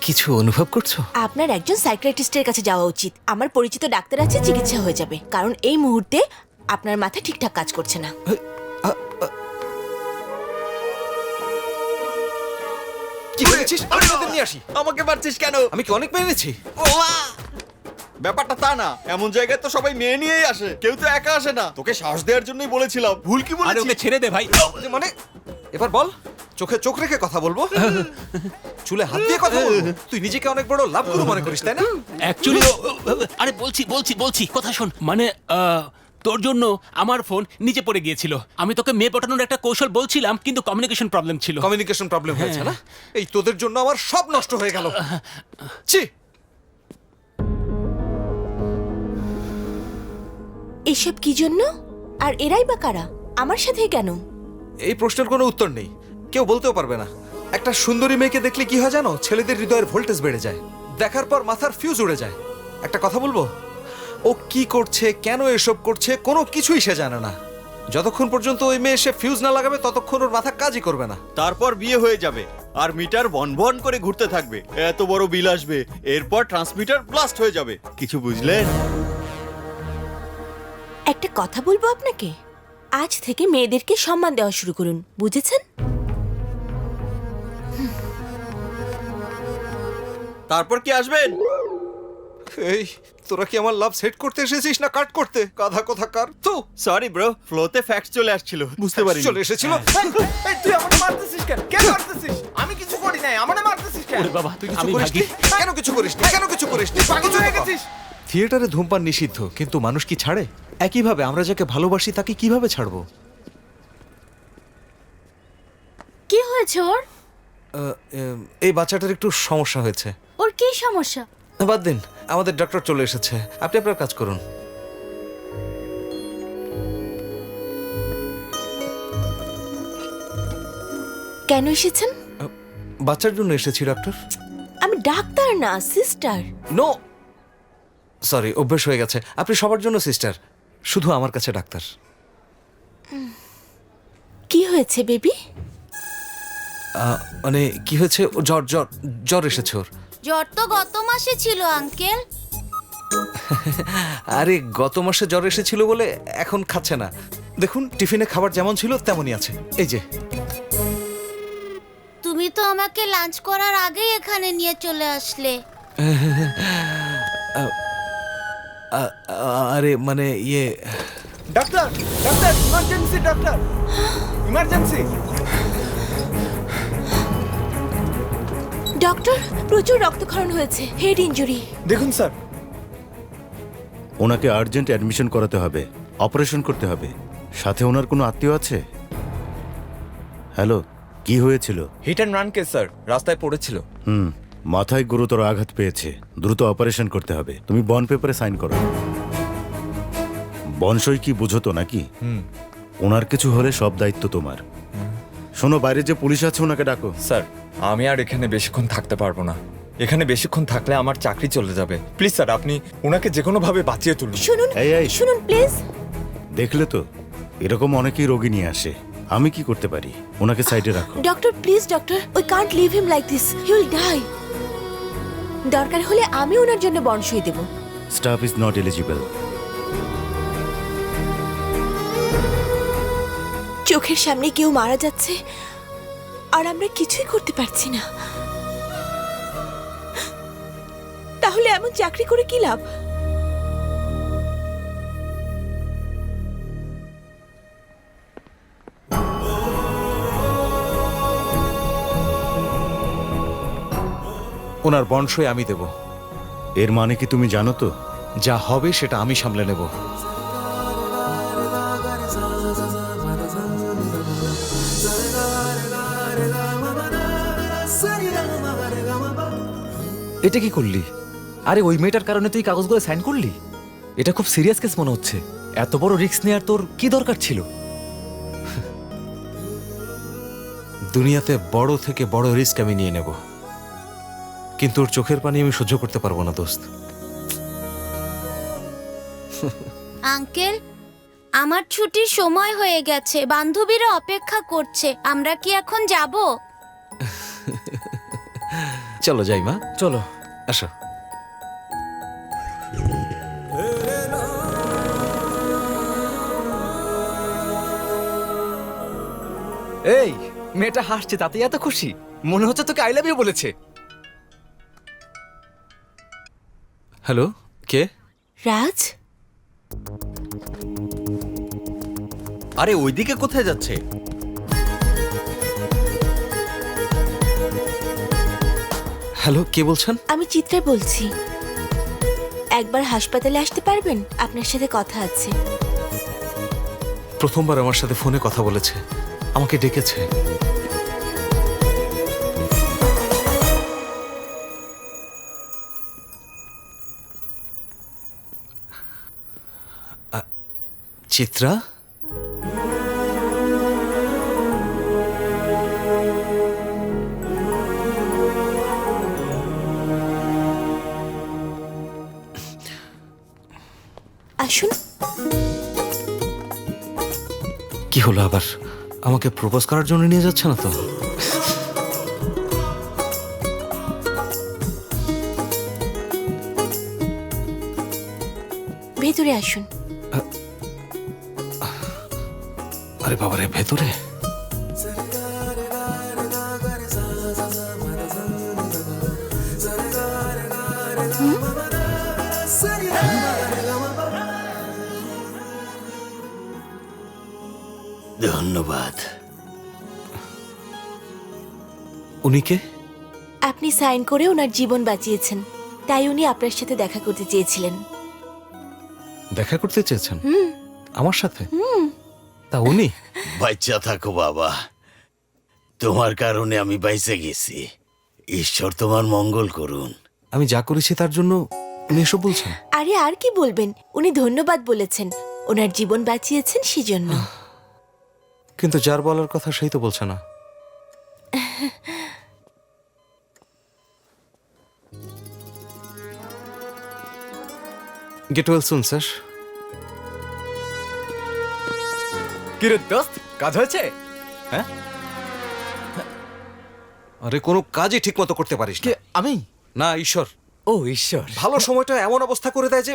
কিছু অনুভব করছো? আপনার একজন সাইকিয়াট্রিস্টের কাছে যাওয়া উচিত। আমার পরিচিত ডাক্তার আছে, চিকিৎসা হয়ে যাবে। কারণ এই মুহূর্তে আপনার মাথা ঠিকঠাক কাজ করছে না। কি করেছিস? আমি ওদের নিয়ে আসি। আমাকে মারছিস কেন? আমি কি অনেক মেরেছি? ব্যাপারটা তা না, এমন জায়গায় তো সবাই মেয়ে নিয়েই আসে, কেউ তো একা আসে না। তোকে সাহস দেওয়ার জন্যই বলেছিলাম। ভুল কি আরে বলেছি? ওকে ছেড়ে দে ভাই। মানে এবার বল, চোখে চোখ রেখে কথা বলবো, চুলে হাত দিয়ে কথা বলবো? তুই নিজেকে অনেক বড় লাভ গুরু মনে করিস, তাই না? অ্যাকচুয়ালি আরে বলছি কথা শোন। মানে তোর জন্য আমার ফোন নিচে পড়ে গিয়েছিল। আমি তোকে মেয়ে পটানোর একটা কৌশল বলছিলাম, কিন্তু কমিউনিকেশন প্রবলেম ছিল। কমিউনিকেশন প্রবলেম হয়েছে না? এই তোদের জন্য আমার সব নষ্ট হয়ে গেল। ছি! এসব কি জন্য? আর এরাই বা কারা? আমার সাথে কেন? এই প্রশ্নের কোনো উত্তর নেই, কেউ বলতেও পারবে না। একটা সুন্দরী মেয়েকে দেখলে কি হয় জানো? ছেলেদের হৃদয়ের ভোল্টেজ বেড়ে যায়, দেখার পর মাথার ফিউজ উড়ে যায়। একটা কথা বলবো, ও কি করছে, কেন এসব করছে, কোনো কিছুই সে জানে না। যতক্ষণ পর্যন্ত ওই মেয়ে এসে ফিউজ না লাগাবে ততক্ষণ ওর মাথা কাজই করবে না। তারপর বিয়ে হয়ে যাবে আর মিটার বনবন করে ঘুরতে থাকবে, এত বড় বিল আসবে, এরপর ট্রান্সমিটার ব্লাস্ট হয়ে যাবে। কিছু বুঝলেন? একটা কথা বলবো আপনাকে, আজ থেকে মেয়েদেরকে সম্মান দেওয়া শুরু করুন, বুঝেছেন? তারপর কি আসবেন? এই তোরা কি আমার লাভ সেট করতে এসেছিস না কাট করতে? গাধা কোথাকার। তো সরি ব্রো, ফ্লোতে ফ্যাক্টস চলে আসছিল, বুঝতে পারিনি। চলে এসেছিল। এই তুই আমাকে মারতেছিস কেন? কে মারতেছিস? আমি কিছু করি নাই, আমারে মারতেছিস কেন? ওরে বাবা, তুই কিছু আমি করিসনি? ভাগি। কেন কিছু করিসনি? কেন কিছু করিসনি? পাগল হয়ে গেছিস? থিয়েটারে ধূমপান নিষিদ্ধ, কিন্তু মানুষ কি ছাড়ে? একইভাবে আমরা যাকে ভালোবাসি তাকে কিভাবে ছাড়বো? কি হয়েছে ওর? এই বাচ্চাটার একটু সমস্যা হয়েছে। ওর কি সমস্যা? বাদ দিন, আমাদের ডক্টর চলে এসেছে, আপনি আপনার কাজ করুন। কেন এসেছেন? বাচ্চার জন্য এসেছি ডক্টর। আমি ডাক্তার না, সিস্টার। নো সরি, অভ্যেস হয়ে গেছে। আপনি সবার জন্য সিস্টার, শুধু আমার কাছে ডাক্তার। কি হয়েছে বেবি? মানে কি হয়েছে? জ্বর জ্বর জ্বর এসেছে ওর। জ্বর তো গত মাসে ছিল আঙ্কেল। আরে গত মাসে জ্বর এসেছিল বলে এখন খাচ্ছে না, দেখুন টিফিনে খাবার যেমন ছিল তেমনই আছে, এই যে। তুমি তো আমাকে লাঞ্চ করার আগেই এখানে নিয়ে চলে আসলে। আরে মানে ইয়ে, doctor doctor emergency, doctor emergency. Doctor, প্রচুর রক্তক্ষরণ হয়েছে, হেড ইনজুরি। দেখুন স্যার, ওনাকে আর্জেন্ট অ্যাডমিশন করাতে হবে, অপারেশন করতে হবে। সাথে ওনার কোনো আত্মীয় আছে? হ্যালো, কি হয়েছিল? Hit and run case sir, রাস্তায় পড়েছিল। মাথায় গুরুতর আঘাত পেয়েছে, দ্রুত অপারেশন করতে হবে। তুমি বন্ড পেপারে সাইন করো। বনসই কি বুঝো তো নাকি? ওনার কিছু হলে সব দায়িত্ব তোমার। শোনো, বাইরে যে পুলিশ আছে ওনাকে ডাকো। স্যার, আমি আর এখানে বেশিক্ষণ থাকতে পারবো না। এখানে বেশিক্ষণ থাকলে আমার চাকরি চলে যাবে। প্লিজ স্যার, আপনি ওনাকে যে কোনো ভাবে বাঁচিয়ে তুলুন। শুনুন, শুনুন প্লিজ। দেখলে তো, এরকম অনেকেই রোগী নিয়ে আসে। আমি কি করতে পারি? ওনাকে সাইডে রাখো। Doctor please, doctor, we can't leave him like this, he will die. দরকার হলে আমি ওনার জন্য বন্ড সই দেব। Staff is not eligible. চোখের সামনে কেউ মারা যাচ্ছে আর আমরা কিছুই করতে পারছি না, তাহলে এমন চাকরি করে কি লাভ? ওনার বন্ড সই আমি দেব। এর মানে কি তুমি জানো তো? যা হবে সেটা আমি সামলে নেব। এটা কি করলি? আরে ওই মেয়েটার কারণে তুই কাগজগুলো সাইন করলি? এটা খুব সিরিয়াস কেস মনে হচ্ছে। এত বড় রিস্ক নেওয়ার তোর কি দরকার ছিল? দুনিয়াতে বড় থেকে বড় রিস্ক আমি নিয়ে নেব, কিন্তু ওর চোখের পানি আমি সহ্য করতে পারবো না দোস্ত। আঙ্কেল, আমার ছুটির সময় হয়ে গেছে, বান্ধবীরা অপেক্ষা করছে, আমরা কি এখন যাব? চলো যাই মা, চলো আসো। এই মেয়েটা হাসছে, তাতে এত খুশি? মনে হচ্ছে তোকে আই লাভ ইউ বলেছে। হ্যালো, কে? রাজ? আরে ওইদিকে কোথায় যাচ্ছে? হ্যালো, কে বলছেন? আমি চিত্রা বলছি। একবার হাসপাতালে আসতে পারবেন? আপনার সাথে কথা আছে। প্রথমবার আমার সাথে ফোনে কথা বলেছে, আমাকে ডেকেছে। চিত্রা, আসুন। কি হলো আবার? আমাকে প্রপোজ করার জন্য নিয়ে যাচ্ছে না তো? ভেতরে আসুন। আরে বাবারে, ভেতরে? ধন্যবাদ। উনি কে? আপনি সাইন করে ওনার জীবন বাঁচিয়েছেন, তাই উনি আপনার সাথে দেখা করতে চেয়েছিলেন। দেখা করতে চেয়েছেন আমার সাথে? তা উনি? বাচ্চা থাকো বাবা, তোমার কারণে আমি বাইসে গেছি। ঈশ্বর তোমার মঙ্গল করুন। আমি যা করেছি তার জন্য উনি এসব বলছেন? আরে আর কি বলবেন, উনি ধন্যবাদ বলেছেন, ওনার জীবন বাঁচিয়েছেন সেজন্য। কিন্তু যার বলার কথা সেই তো বলছে না। Get well soon sir. কিরে দোস্ত, কাজ হয়েছে? হ্যাঁ? আরে কোনো কাজই ঠিক মতো করতে পারিস না। আমি? না, ঈশ্বর। ও ঈশ্বর। ভালো সময়টা এমন অবস্থা করে দেয় যে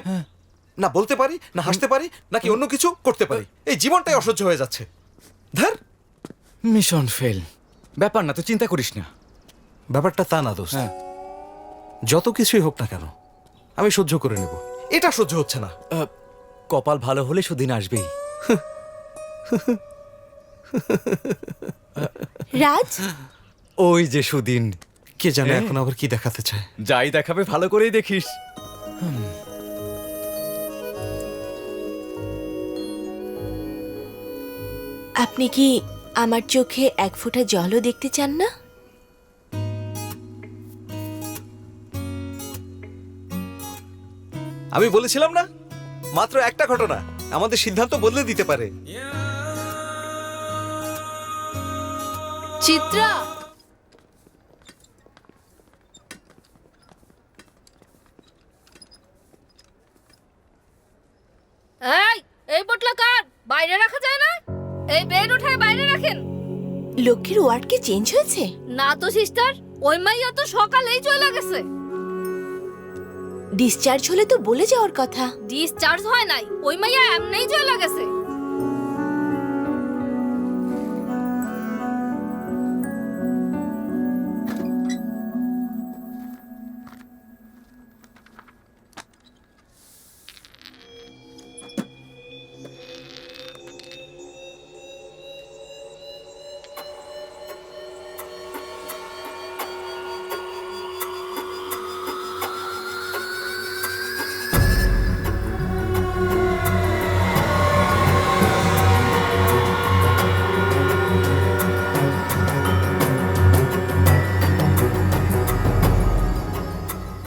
না বলতে পারি, না হাসতে পারি, নাকি অন্য কিছু করতে পারি। এই জীবনটাই অসহ্য হয়ে যাচ্ছে। ধর, মিশন ফেল। ব্যাপার না, তুই চিন্তা করিস না। ব্যাপারটা তা না দোস্ত, যত কিছুই হোক না কেন আমি সহ্য করে নেব। এটা সহ্য হচ্ছে না। কপাল ভালো হলে সুদিন আসবেই। রাজ, ওই যে সুদিন, কে জানে এখন আবার কি দেখাতে চায়। যাই দেখাবে ভালো করেই দেখিস। আপনি কি আমার চোখে এক ফোঁটা জলও দেখতে চান না? আমি বলেছিলাম না, মাত্র একটা ঘটনা আমাদের সিদ্ধান্ত বদলে দিতে পারে। চিত্রা, এই পোটলা কার বাইরে রাখা যায় না? এই বেড উঠায় বাইরে রাখেন। লক্ষ্মীর ওয়ার্ড কি চেঞ্জ হয়েছে? না তো সিস্টার, ওই মাইয়া তো সকালেই চলে গেছে। ডিসচার্জ হলে তো বলে যাওয়ার কথা। ডিসচার্জ হয় নাই, ওই মাইয়া এমনিই চলে গেছে।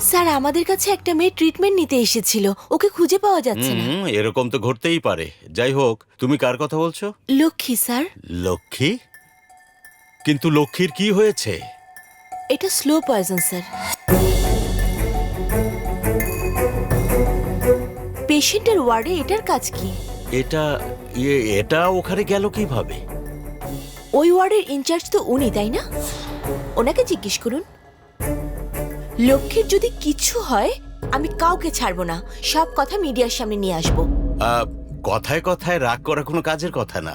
স্যার, আমাদের কাছে একটা মেয়ে ট্রিটমেন্ট নিতে এসেছিল, ওকে খুঁজে পাওয়া যাচ্ছে না। এরকম তো ঘটতেই পারে। যাই হোক, তুমি কার কথা বলছো? লক্ষ্মী স্যার। লক্ষ্মী? কিন্তু লক্ষ্মীর কি হয়েছে? এটা স্লো পয়জন স্যার। পেশেন্টের ওয়ার্ডে এটার কাজ কি? এটা ওখানে গেল কিভাবে? ওই ওয়ার্ডের ইনচার্জ তো উনি, তাই না? ওনাকে জিজ্ঞেস করুন। লক্ষ্মীর যদি কিছু হয় আমি কাউকে ছাড়বো না, সব কথা মিডিয়ার সামনে নিয়ে আসবো। কথায় কথায় রাগ করা কোনো কাজের কথা না।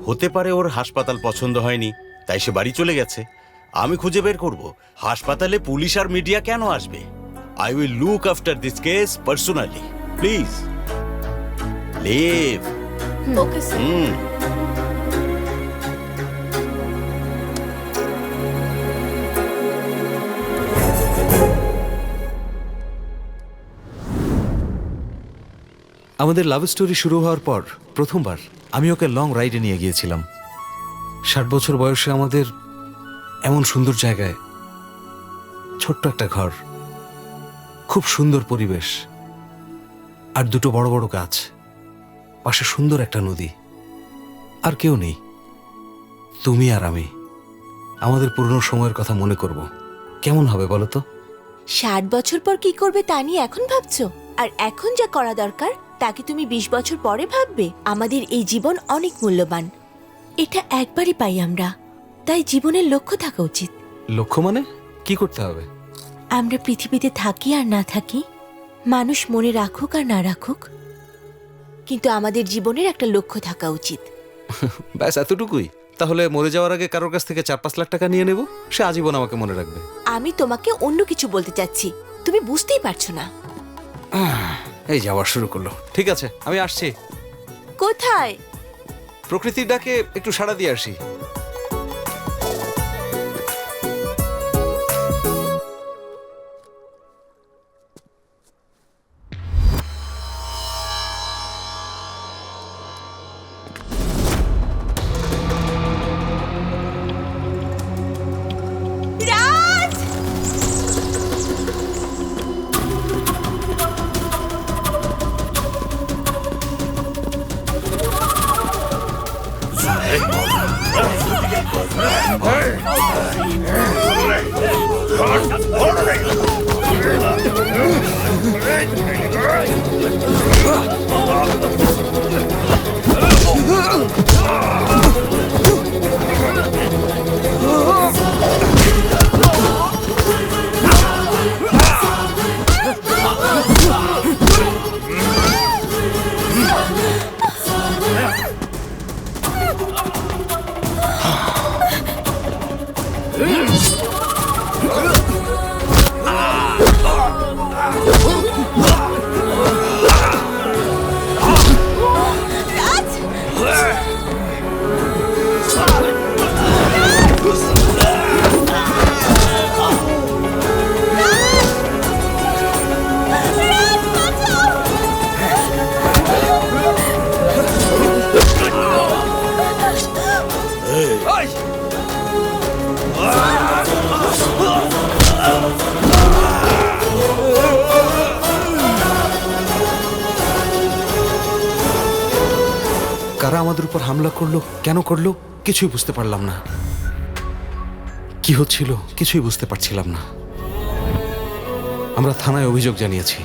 হতে পারে ওর হাসপাতাল পছন্দ হয়নি, তাই সে বাড়ি চলে গেছে। আমি খুঁজে বের করব হাসপাতালে পুলিশ আর মিডিয়া কেন আসবে। I will look after this case personally. Please leave. Okay sir. আমাদের লাভ স্টোরি শুরু হওয়ার পর প্রথমবার আমি ওকে লং রাইডে নিয়ে গিয়েছিলাম। 60 বছর বয়সে আমাদের এমন সুন্দর জায়গায়, ছোট্ট একটা ঘর, খুব সুন্দর পরিবেশ, আর দুটো বড় বড় গাছ, পাশে সুন্দর একটা নদী, আর কেউ নেই। তুমি আর আমি আমাদের পুরনো সময়ের কথা মনে করব। কেমন হবে বলো তো? 60 বছর পর কি করবে তা নিয়ে এখন ভাবছো? আর এখন যা করা দরকার তা কি তুমি 20 বছর পরে ভাববে? আমাদের এই জীবন অনেক মূল্যবান, এটা একবারই পাই আমরা, তাই জীবনের লক্ষ্য থাকা উচিত। লক্ষ্য মানে কি করতে হবে? আমরা পৃথিবীতে থাকি আর না থাকি, মানুষ মনে রাখুক আর না রাখুক, কিন্তু আমাদের জীবনের একটা লক্ষ্য থাকা উচিত। ব্যাস এতটুকুই? তাহলে মরে যাওয়ার আগে কারোর কাছ থেকে 4-5 লাখ টাকা নিয়ে নেব, সে আজীবন আমাকে মনে রাখবে। আমি তোমাকে অন্য কিছু বলতে চাচ্ছি, তুমি বুঝতেই পারছো না। এই যাওয়া শুরু করলো। ঠিক আছে, আমি আসছি। কোথায়? প্রকৃতির ডাকে একটু সাড়া দিয়ে আসি। কারা আমাদের উপর হামলা করলো, কেন করলো, কিছুই বুঝতে পারলাম না। কি হচ্ছিল কিছুই বুঝতে পারছিলাম না। আমরা থানায় অভিযোগ জানিয়েছি,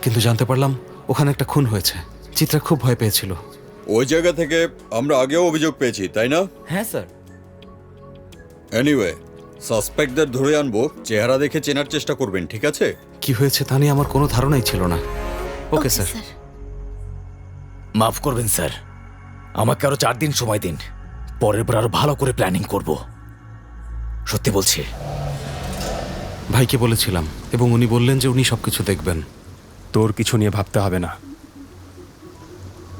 কিন্তু জানতে পারলাম ওখানে একটা খুন হয়েছে। চিত্রা খুব ভয় পেয়েছিল। ওই জায়গা থেকে আমরা আগেও অভিযোগ পেয়েছি, তাই না? হ্যাঁ স্যার। এনিওয়ে, সাসপেক্টদের ধরে আনবো, চেহারা দেখে চেনার চেষ্টা করবেন, ঠিক আছে? কি হয়েছে তা নিয়ে আমার কোনো ধারণাই ছিল না। Okay sir. মাফ করবেন স্যার, আমাকে আরো 4 দিন সময় দিন। পরের বার আরো ভালো করে প্ল্যানিং করব, সত্যি বলছি। ভাইকে বলেছিলাম এবং উনি বললেন যে উনি সবকিছু দেখবেন। তোর কিছু নিয়ে ভাবতে হবে না,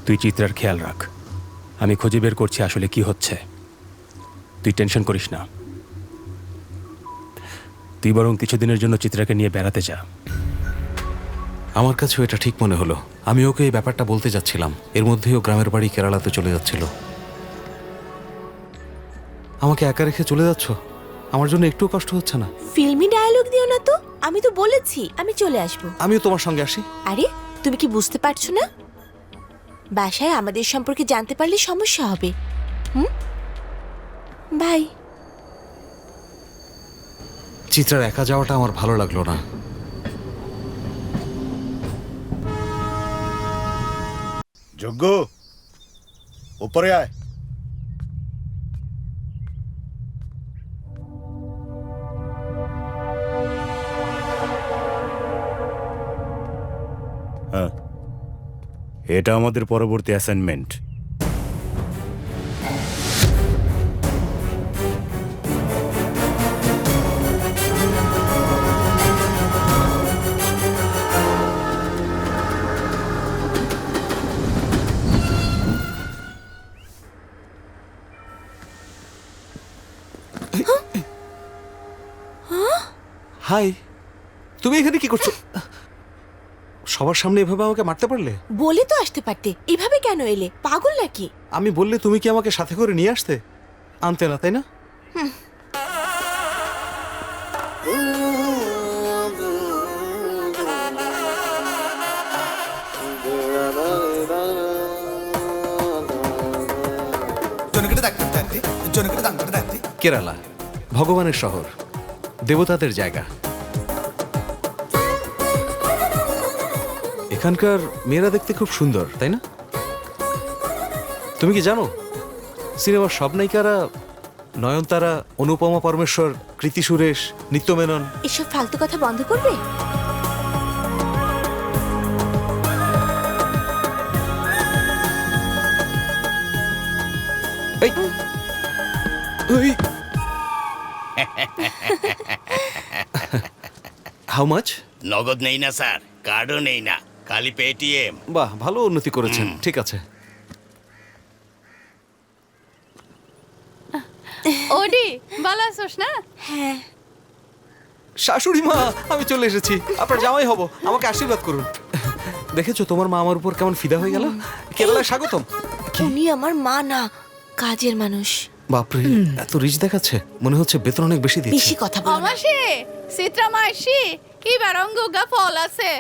তুই চিত্রার খেয়াল রাখ। আমি খুঁজে বের করছি আসলে কি হচ্ছে, তুই টেনশন করিস না। তুই বরং কিছুদিনের জন্য চিত্রাকে নিয়ে বেড়াতে যা। আমার কাছেও এটা ঠিক মনে হলো। আমি ওকে এই ব্যাপারটা বলতে যাচ্ছিলাম, এর মধ্যেই ও গ্রামের বাড়ি কেরালাতে চলে যাচ্ছিল। আমাকে একা রেখে চলে যাচ্ছ? আমার জন্য একটু কষ্ট হচ্ছে না? ফিল্মি ডায়ালগ দিও না তো, আমি তো বলেছি আমি চলে আসবো। আমিও তোমার সঙ্গে আসি। আরে তুমি কি বুঝতে পারছো না? বাসায় আমাদের সম্পর্কে জানতে পারলে সমস্যা হবে। বাই। চিত্রার একা যাওয়াটা আমার ভালো লাগলো না। যোগ্য, উপরে আয়। হ্যাঁ, এটা আমাদের পরবর্তী অ্যাসাইনমেন্ট। হাই, তুমি এখানে কি করছো? সবার সামনে এভাবে আমাকে মারতে পারলে? বলে তো আসতে পারতে, এভাবে কেন এলে? পাগল নাকি? আমি বললে তুমি কি আমাকে সাথে করে নিয়ে আসতে? আনতে না, তাই না? কেরালা ভগবানের শহর, দেবতাদের জায়গা। এখানকার মেয়েরা দেখতে খুব সুন্দর, তাই না? তুমি কি জানো সিনেমার সব নায়িকারা নয়নতারা, অনুপমা পরমেশ্বর, কৃতি সুরেশ, নিত্য মেনন। এসব ফালতু কথা বন্ধ করবে? How much? নগদ নেই না স্যার, কার্ডও নেই না, খালি পেটিএম। বাহ, ভালো উন্নতি করেছেন। ঠিক আছে। ওডি, ভালো আছোস না? হ্যাঁ। শাশুড়ি মা, আমি চলে এসেছি। আপনার জামাই হব, আমাকে আশীর্বাদ করুন। দেখেছো তোমার মা আমার উপর কেমন ফিদা হয়ে গেল? কেরালায় স্বাগতম। উনি আমার মা না, কাজের মানুষ। বাপরে, এত রিচ দেখাচ্ছে, মনে হচ্ছে বেতন অনেক বেশি দিচ্ছে। বেশি কথা বলো না। অমাসি, চিত্রা মাসি, কি বারঙ্গা ফল আছে?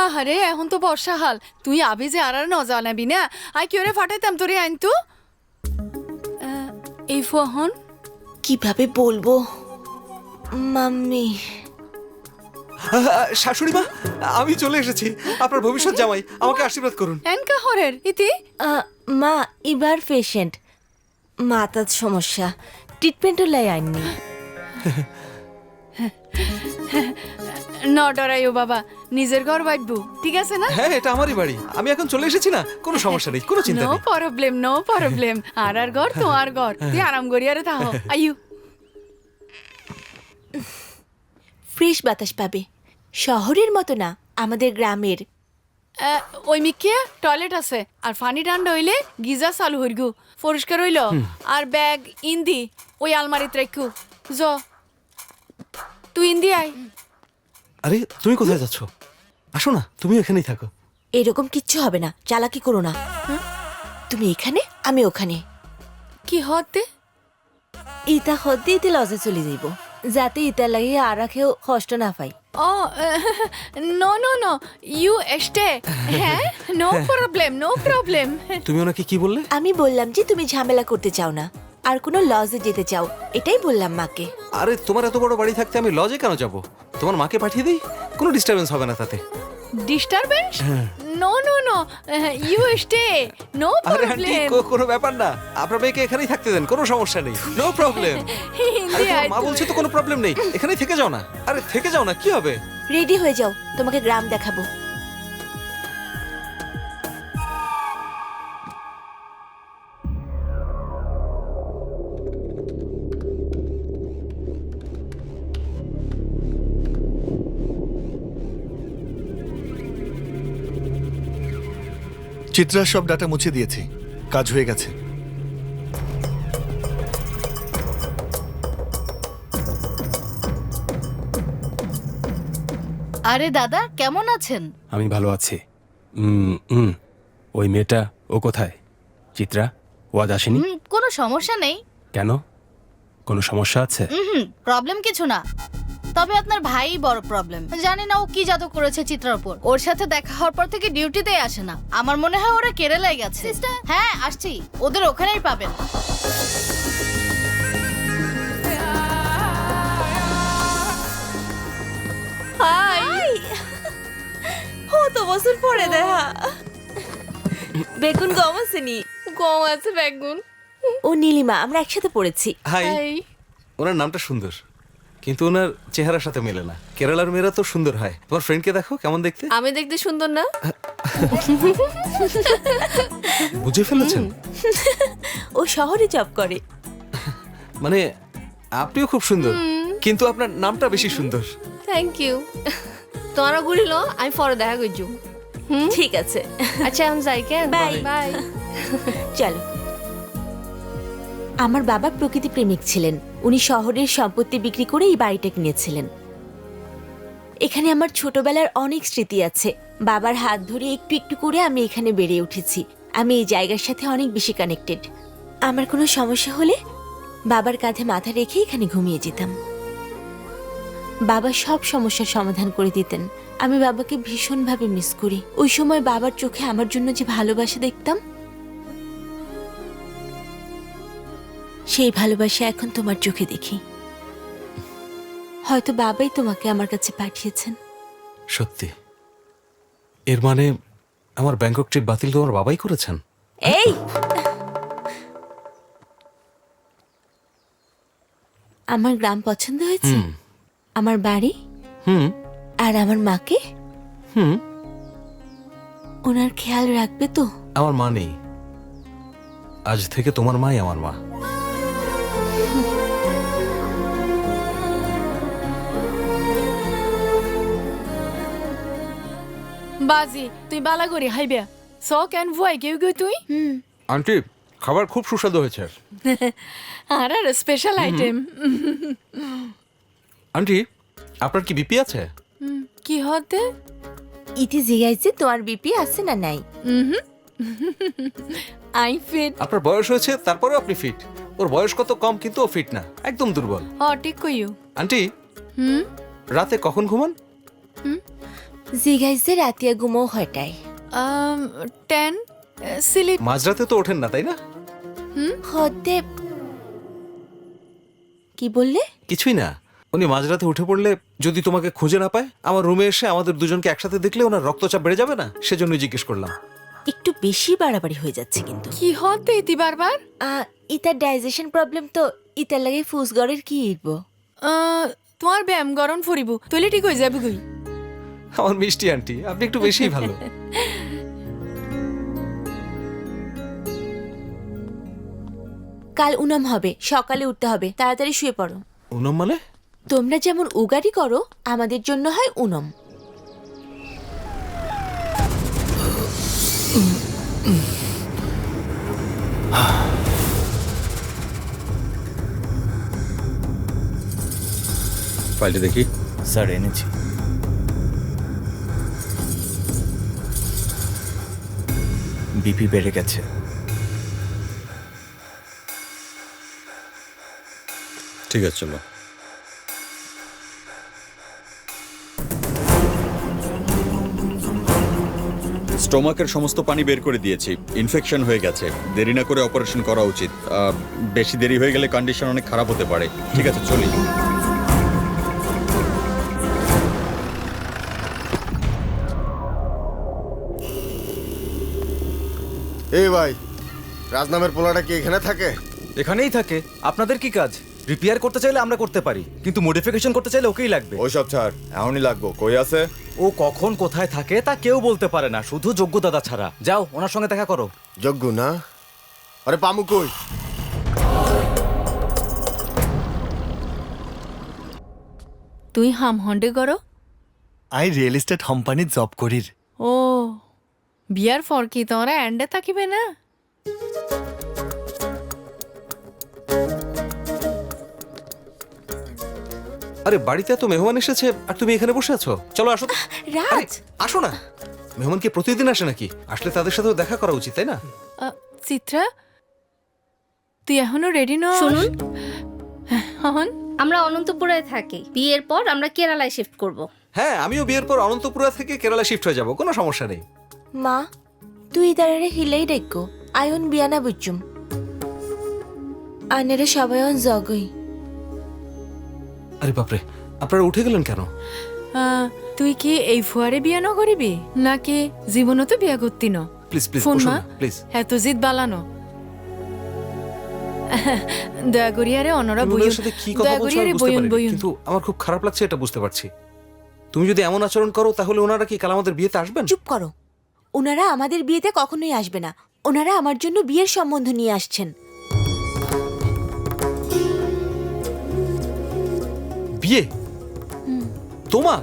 আরে এখন তো বর্ষাকাল, তুই আবি যে আর ন জানাবি না? আই কি ওরে ফাটাইতাম তোরে আইনতু। এই ফোন কিভাবে বলবো মাম্মি? শাশুড়ি মা, আমি চলে এসেছি। আপনার ভবিষ্যৎ জামাই, আমাকে আশীর্বাদ করুন। এনকা হরের ইতি মা এবার পেশেন্ট, মাথার সমস্যা, ট্রিটমেন্টও লাই আইনি। ন ডরাইও বাবা, নিজের ঘর বাইবু, ঠিক আছে না? হ্যাঁ, এটা আমারই বাড়ি, আমি এখন চলে এসেছি না, কোনো সমস্যা নেই, কোনো চিন্তা নো নেই। Problem, no problem. আর ঘর তোমার ঘর, তুই আরাম করি আরে থাকো। আইউ ফ্রেশ বাতাস পাবে, শহরের মতো না, আমাদের গ্রামের। ওই মিকে টয়লেট আছে আর পানি ঠান্ডা হইলে গিজার চালু হইগু, পরিষ্কার হইল। আর ব্যাগ ইন্দি ওই আলমারিতে রাখু। জ তুই ইন্দি আয়। আরে তুমি কোথায় যাচ্ছ? আসো না, তুমি এখানেই থাকো। এরকম কিচ্ছু হবে না, চালাকি করো না। তুমি এখানে, আমি ওখানে। কি হতে? ইতা হতে ইতে লজে চলে যাইব, যাতে ইতার লাগে আর কেউ কষ্ট না পাই। Oh no no no, you stay. হ্যাঁ, নো প্রবলেম, নো প্রবলেম। তুমি ওনাকে কি বললে? আমি বললাম যে তুমি ঝামেলা করতে চাও না আর কোনো লজে যেতে চাও, এটাই বললাম মাকে। আরে তোমার এত বড় বাড়ি থাকতে আমি লজে কেন যাব? তোমার মাকে পাঠিয়ে দিই, কোনো ডিস্টারবেন্স হবে না তাতে। Disturbance? No no no, you stay, no আরে আন্টি, প্রবলেম। কোনো ব্যাপার না, আপনার মেয়েকে এখানেই থাকতে দেন, কোনো সমস্যা নেই, নো প্রবলেম। আরে তোমার মা বলছে তো কোনো প্রবলেম নেই, এখানেই থেকে যাও না। আরে থেকে যাও না, কি হবে? রেডি হয়ে যাও, তোমাকে গ্রাম দেখাবো। চিত্রার সব ডাটা মুছে দিয়েছি, কাজ হয়ে গেছে। আরে দাদা, কেমন আছেন? আমি ভালো আছি। ওই মেয়েটা, ও কোথায়? চিত্রা, ও আজ আসেনি? কোনো সমস্যা নেই। কেন? কোনো সমস্যা আছে? প্রবলেম কিছু না, তবে আপনার ভাই বড় প্রবলেম। জানি না ও কি জাদু করেছে চিত্রার উপর। ওর সাথে দেখা হওয়ার পর থেকে ডিউটিতেই আসে না। আমার মনে হয় ওরা কেরালায় গেছে। হ্যাঁ আসছি, ওদের ওখানেই পাবেন। হাই, কত বছর পরে দেখা। বেগুন গম আসেনি? গম আছে, বেগুন। ও নীলিমা, আমরা একসাথে পড়েছি। হাই। ওনার নামটা সুন্দর, কিন্তু ওনার চেহারার সাথে মেলে না। কেরালার মেয়েরা তো সুন্দর হয়। তোমার ফ্রেন্ডকে দেখো কেমন দেখতে। আমি দেখতে সুন্দর না? বুঝে ফেলেছেন? ও শহরে জব করে। মানে আপনিও খুব সুন্দর, কিন্তু আপনার নামটা বেশি সুন্দর। Thank you. তোমরা ঘুরিল, আমি পরে দেখা করছি। ঠিক আছে, আচ্ছা আমি যাই। কেন? Bye bye. চলো। আমার বাবা প্রকৃতি প্রেমিক ছিলেন। উনি শহরের সম্পত্তি বিক্রি করে এই বাড়িটা কিনেছিলেন। এখানে আমার ছোটবেলার অনেক স্মৃতি আছে। বাবার হাত ধরে একটু একটু করে আমি এখানে বেড়ে উঠেছি। আমি এই জায়গার সাথে অনেক বেশি কানেক্টেড। আমার কোনো সমস্যা হলে বাবার কাঁধে মাথা রেখে এখানে ঘুমিয়ে যেতাম। বাবা সব সমস্যার সমাধান করে দিতেন। আমি বাবাকে ভীষণভাবে মিস করি। ওই সময় বাবার চোখে আমার জন্য যে ভালোবাসা দেখতাম, সেই ভালোবাসা এখন তোমার চোখে দেখি। হয়তো বাবাই তোমাকে আমার কাছে পাঠিয়েছেন। সত্যি? এর মানে আমার ব্যাংকক ট্রিপ বাতিল তোমার বাবাই করেছেন? এই, আমার গ্রাম পছন্দ হয়েছে, আমার বাড়ি আর আমার মাকে। ওনার খেয়াল রাখবে তো? আমার মা নেই, আজ থেকে তোমার মাই আমার মা। বাজি তুই বালা করি হাইবে স কেন ভুয়াই কেউ কেউ তুই। আন্টি, খাবার খুব সুস্বাদু হয়েছে। আর আর স্পেশাল আইটেম। আন্টি, আপনার কি বিপি আছে? কি হতে? ইতি জিগাইছে তোমার বিপি আছে না নাই? I fit. আপনার বয়স হয়েছে তারপরেও আপনি ফিট। ওর বয়স কত কম, কিন্তু ও ফিট না, একদম দুর্বল। ঠিক কইও। আন্টি, রাতে কখন ঘুমান? জিগাইছে রাতিয়া ঘুমো হটাই 10 স্লিপ। মাঝরাতে তো ওঠেন না, তাই না? হতে কি বললে? কিছুই না। উনি মাঝরাতে উঠে পড়লে যদি তোমাকে খুঁজে না পায়, আমার রুমে এসে আমাদের দুজনকে একসাথে দেখলে ওনার রক্তচাপ বেড়ে যাবে না? সেজন্যই জিজ্ঞেস করলাম। একটু বেশি বাড়াবাড়ি হয়ে যাচ্ছে কিন্তু। কি হতে ইতি বারবার? ইতার ডাইজেশন প্রবলেম তো, ইতার লাগে ফুসগড়ের কি ইরবো। তোমার ব্যায়াম গরম ফরিব, তুইলে ঠিক হয়ে যাবে কই। আমার মিষ্টি আন্টি, আপনি একটু বেশিই ভালো। কাল উনাম হবে, সকালে উঠতে হবে, তাড়াতাড়ি শুয়ে পড়ো। উনাম মানে? তোমরা যেমন উগারি করো আমাদের জন্য হয় উনম। ফাইলটা দেখি। স্যার এনেছি। বিপি বেড়ে গেছে। ঠিক আছে, চলো। স্টোমাকের সমস্ত পানি বের করে দিয়েছি, ইনফেকশন হয়ে গেছে, দেরি না করে অপারেশন করা উচিত। বেশি দেরি হয়ে গেলে কন্ডিশন অনেক খারাপ হতে পারে। ঠিক আছে, চলি। এই ভাই, রাজনামের পোলাটা কি এখানে থাকে? এখানেই থাকে। আপনাদের কি কাজ? রিপেয়ার করতে চাইলে আমরা করতে পারি, কিন্তু মডিফিকেশন করতে চাইলে ওকেই লাগবে। ওইসব ছাড়, এমনই লাগবো। কই আছে? ও কখন কোথায় থাকে তা কেউ বলতে পারে না, শুধু যোগ্য দাদা ছাড়া। যাও ওনার সঙ্গে দেখা করো। যোগ্য না? আরে পামু কই? তুই হাম হন্ডে করো? আই রিয়েল এস্টেট কোম্পানিত জব করির। ও বিয়ার ফর কি তোমরা এন্ডে থাকিবে না? আরে বাড়িতে এত মেহমান এসেছে আর তুমি এখানে বসে আছো? চলো আসো তো। রাজ, আসো না। মেহমান কি প্রতিদিন আসে নাকি? আসলে তাদের সাথেও দেখা করা উচিত, তাই না? চিত্রা, তুই এখনো রেডি নস? শুনুন, হন আমরা অনন্তপুরে থাকি, বিয়ের পর আমরা কেরালায় শিফট করব। হ্যাঁ, আমিও বিয়ের পর অনন্তপুরা থেকে কেরালা শিফট হয়ে যাব, কোনো সমস্যা নেই। মা তুই দাঁড়ারে হিলেই দেখো আয়ন বিয়ানা বুঝুম আনেরে সবাই জগই। আরে বাপরে, আপনারা উঠে গেলেন কেন? তুই কি এই ফুয়ারে বিয়া ন করিবি নাকি জীবনও তো বিয়া করতি ন? প্লিজ প্লিজ ফোন বসুন মা, না, প্লিজ। এত জিদ বালানো। দয়া করিয়ারে অনরা তুমি বইন, ওদের সাথে কি কথা দয়া বলছো আমি করিয়ারে বুঝতে বইন পারিনি, বইন। কিন্তু আমার খুব খারাপ লাগছে, এটা বুঝতে পারছি। তুমি যদি এমন আচরণ করো তাহলে ওনারা কি কাল আমাদের বিয়েতে আসবেন? চুপ করো। ওনারা আমাদের বিয়েতে কখনোই আসবে না। ওনারা আমার জন্য বিয়ের সম্বন্ধ নিয়ে আসছেন। বিয়ে? তোমার?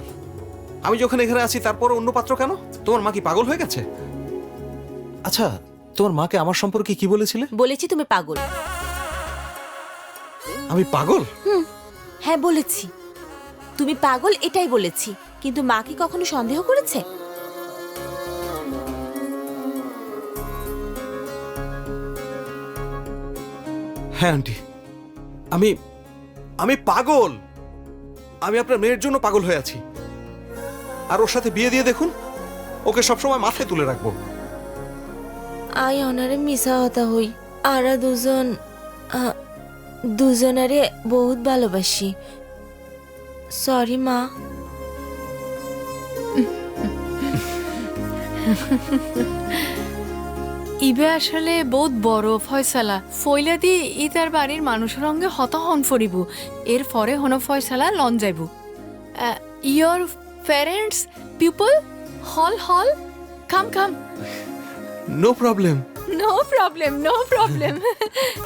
আমি যখন এখানে আছি তারপর অন্য পাত্র কেন? তোমার মা কি পাগল হয়ে গেছে? আচ্ছা, তোমার মাকে আমার সম্পর্কে কি বলেছিলে? বলেছি তুমি পাগল। আমি পাগল? হ্যাঁ বলেছি তুমি পাগল, এটাই বলেছি। কিন্তু মা কি কখনো সন্দেহ করেছে? হ্যাঁ আন্টি, আমি আমি পাগল। আমি আপনার মেয়ের জন্য পাগল হয়ে আছি। আর ওর সাথে বিয়ে দিয়ে দেখুন, ওকে সবসময় মাথায় তুলে রাখবো। আই অনারে মিশা হতা হই। আরা দুজনারে বহুত ভালোবাসি। সরি মা। ইবে আসলে বহুত বড় ফয়সালা। ফইলা দি ই তার বাড়ির মানুষের সঙ্গে হত হন ফরিব। এর পরে হন ফয়সালা লন যাইব। ইয়োর প্যারেন্টস পিপল হল হল come come. No problem. No problem, no problem.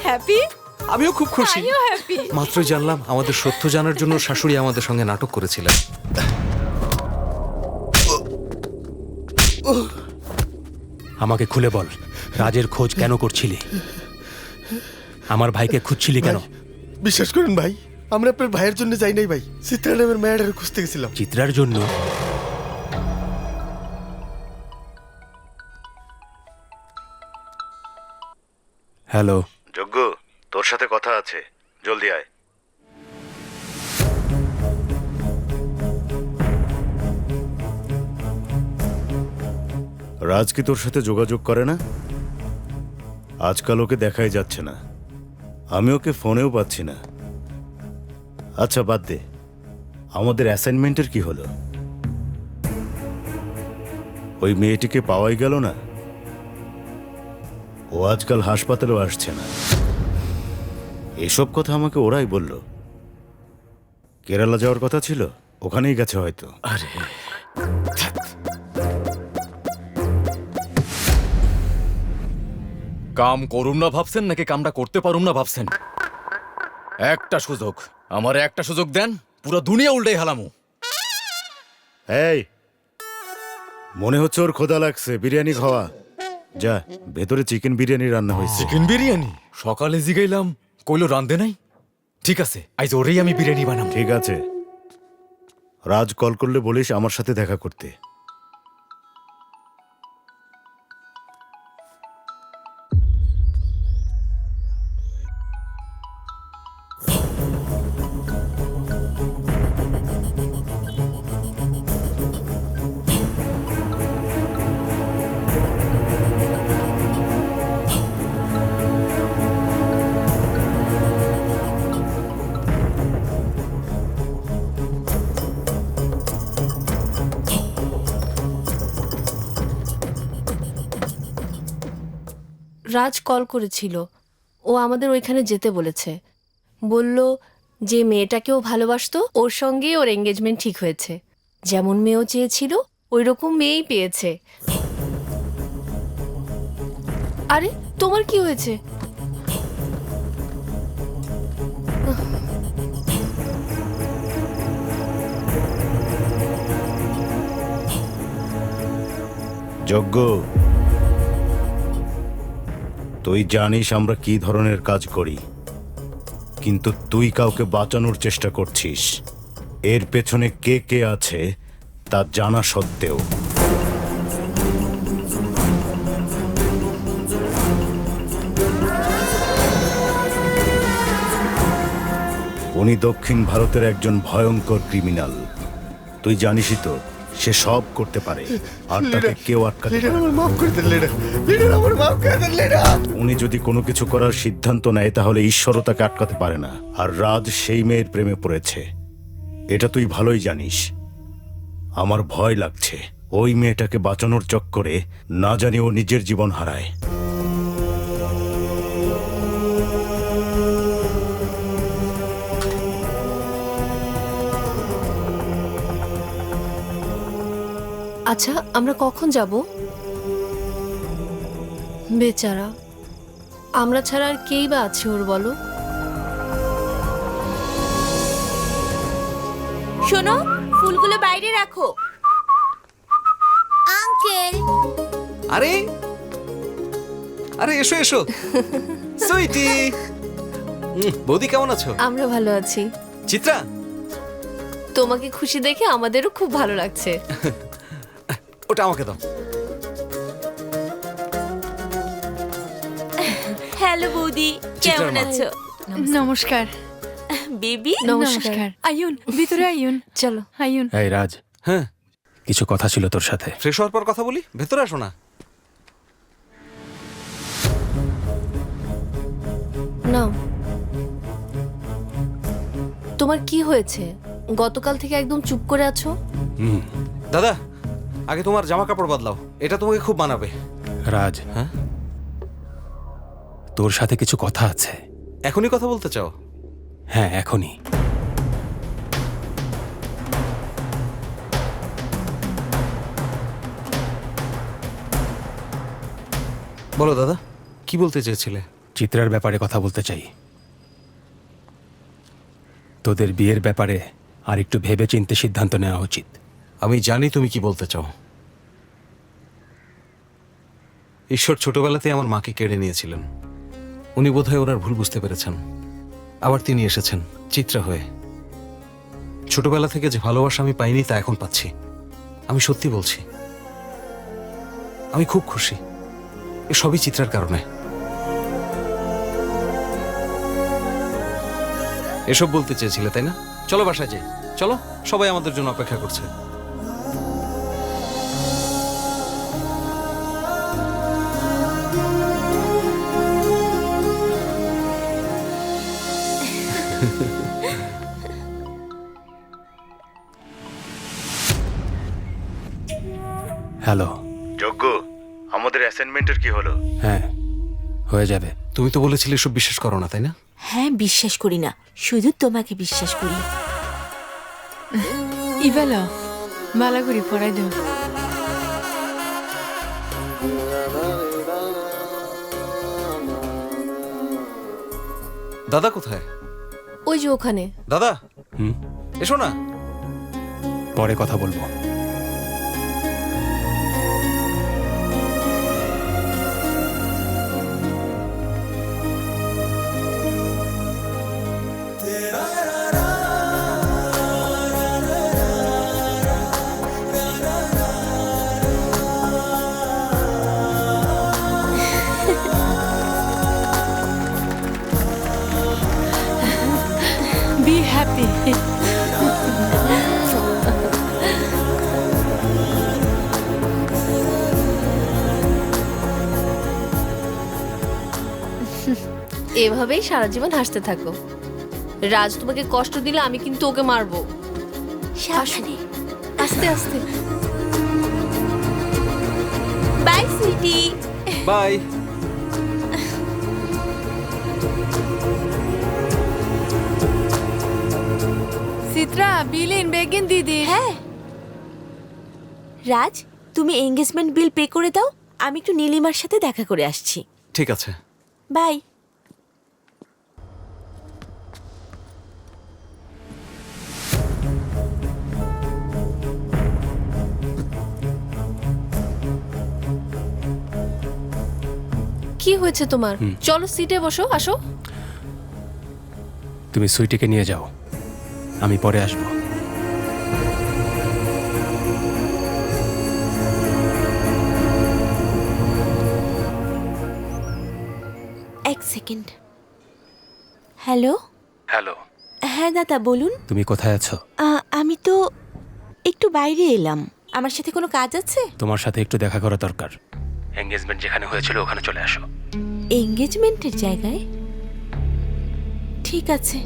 Happy? আমিও খুব খুশি। আমিও হ্যাপি। মাত্রই জানলাম আমাদের সত্য জানার জন্য শাশুড়ি আমাদের সঙ্গে নাটক করেছিলেন। আমাকে খুলে বল, রাজের খোঁজ কেন করছিলি? আমার ভাইকে খুঁজছিলি কেন? বিশ্বাস করুন ভাই, আমরা আপনার ভাইয়ের জন্য যাই নাই ভাই, চিত্রা নামের মেয়েটারে খুঁজতে গেছিলাম। চিত্রার জন্য? হ্যালো যোগ্য, তোর সাথে কথা আছে, জলদি আয়। রাজ কি তোর সাথে যোগাযোগ করে না? আজকাল ওকে দেখাই যাচ্ছে না, আমি ওকে ফোনেও পাচ্ছি না। আচ্ছা বাদ দে, আমাদের অ্যাসাইনমেন্টের কি হলো? ওই মেয়েটিকে পাওয়াই গেল না। ও আজকাল হাসপাতালেও আসছে না। এসব কথা আমাকে ওরাই বলল। কেরালা যাওয়ার কথা ছিল, ওখানেই গেছে হয়তো। আরে কাম করুম না ভাবছেন নাকি কামটা করতে পারুম না ভাবছেন? একটা সুযোগ, আমার একটা সুযোগ দেন, পুরো দুনিয়া উল্টাই হালামু। এই, মনে হচ্ছে ওর ক্ষুধা লাগছে, বিরিয়ানি খাওয়া। যা, ভেতরে চিকেন বিরিয়ানি রান্না হয়েছে। চিকেন বিরিয়ানি? সকালে জিগাইলাম, কইলো রান্ধে নাই। ঠিক আছে, আজ ওরেই আমি বিরিয়ানি বানাম। ঠিক আছে, রাজ কল করলে বলিস আমার সাথে দেখা করতে। রাজ কল করেছিল, ও আমাদের ওইখানে যেতে বলেছে। বলল যে মেয়েটাকেও ভালোবাসতো, ওর সঙ্গে ওর এঙ্গেজমেন্ট ঠিক হয়েছে। যেমন মেয়েও চেয়েছিল ওই রকম মেয়েই পেয়েছে। আরে তোমার কি হয়েছে? যজ্ঞ, তুই জানিস আমরা কি ধরনের কাজ করি, কিন্তু তুই কাউকে বাঁচানোর চেষ্টা করছিস। এর পেছনে কে কে আছে তা জানা সত্ত্বেও। উনি দক্ষিণ ভারতের একজন ভয়ঙ্কর ক্রিমিনাল। তুই জানিসই তো, সে সব করতে পারে, আর তাকে কেউ আটকাতে পারে না। উনি যদি কোনো কিছু করার সিদ্ধান্ত নেয় তাহলে ঈশ্বরও তাকে আটকাতে পারে না। আর রাজ সেই মেয়ের প্রেমে পড়েছে, এটা তুই ভালোই জানিস। আমার ভয় লাগছে ওই মেয়েটাকে বাঁচানোর চক্করে না জানি ও নিজের জীবন হারায়। আচ্ছা, আমরা কখন যাব? বেচারা, আমরা ছাড়া আর কেই বা আছে ওর, বলো? শোনো, ফুলগুলো বাইরে রাখো। আঙ্কেল, আরে আরে এসো এসো সুইটি। বৌদি কেমন আছো? আমরা ভালো আছি। চিত্রা, তোমাকে খুশি দেখে আমাদেরও খুব ভালো লাগছে। ওটা আমাকে দাও। হ্যালো বৌদি, কেমন আছো? নমস্কার বেবি। নমস্কার। আইউন, ভিতরে আইউন। চলো আইউন। এই রাজ, হ্যাঁ কিছু কথা ছিল তোর সাথে। ফ্রেশ হওয়ার পর কথা বলি, ভেতরে আসো না। নাও। তোমার কি হয়েছে? গতকাল থেকে একদম চুপ করে আছো। দাদা, আগে তোমার জামা কাপড় বদলাও, এটা তোমাকে খুব মানাবে। রাজ, হ্যাঁ, তোর সাথে কিছু কথা আছে। এখনই কথা বলতে চাও? হ্যাঁ, এখনই। বলো দাদা, কি বলতে চেয়েছিলে? চিত্রার ব্যাপারে কথা বলতে চাই। তোদের বিয়ের ব্যাপারে আর একটু ভেবে চিন্তে সিদ্ধান্ত নেওয়া উচিত। আমি জানি তুমি কি বলতে চাও। ঈশ্বর ছোটবেলাতে আমার মাকে কেড়ে নিয়েছিলেন। উনি বোধহয় ওনার ভুল বুঝতে পেরেছেন। আবার তিনি এসেছেন চিত্রা হয়ে। ছোটবেলা থেকে যে ভালোবাসা আমি পাইনি তা এখন পাচ্ছি। আমি সত্যি বলছি, আমি খুব খুশি। এ সবই চিত্রার কারণে। এসব বলতে চেয়েছিলে তাই না? চলো বাসায় যাই, চলো, সবাই আমাদের জন্য অপেক্ষা করছে। হ্যালো যজ্ঞ, আমাদের অ্যাসাইনমেন্টের কি হলো? হ্যাঁ, হয়ে যাবে। তুমি তো বলেছিলে এসব বিশ্বাস করো না তাই না? হ্যাঁ, বিশ্বাস করি না, শুধু তোমাকে বিশ্বাস করি। ইবেলা বালাগুড়ি পড়াই দাও। দাদা কোথায়? ওই যে ওখানে। দাদা, এসো না। পরে কথা বলবো। Be happy. এভাবেই সারা জীবন হাসতে থাকো। রাজ তোমাকে কষ্ট দিলে আমি কিন্তু ওকে মারবো। সাবধানে। আস্তে আস্তে। Bye sweetie. বাই। চিত্রা বিলিন বেগিন দিদি। হ্যাঁ রাজ, তুমি এঙ্গেজমেন্ট বিল পে করে দাও, আমি একটু নীলিমার সাথে দেখা করে আসছি। ঠিক আছে। বাই। কি হয়েছে তোমার? চলো সিটে বসো, আসো। তুমি সুইটিকে নিয়ে যাও, আমি পরে আসবো। এক সেকেন্ড। হ্যালো। হ্যালো। হ্যাঁ দাদা বলুন। তুমি কোথায় আছো? আমি তো একটু বাইরে এলাম। আমার সাথে কোনো কাজ আছে? তোমার সাথে একটু দেখা করা দরকার। এঙ্গেজমেন্ট যেখানে হয়েছিল ওখানে চলে আসো। এঙ্গেজমেন্টের জায়গায়? ঠিক আছে।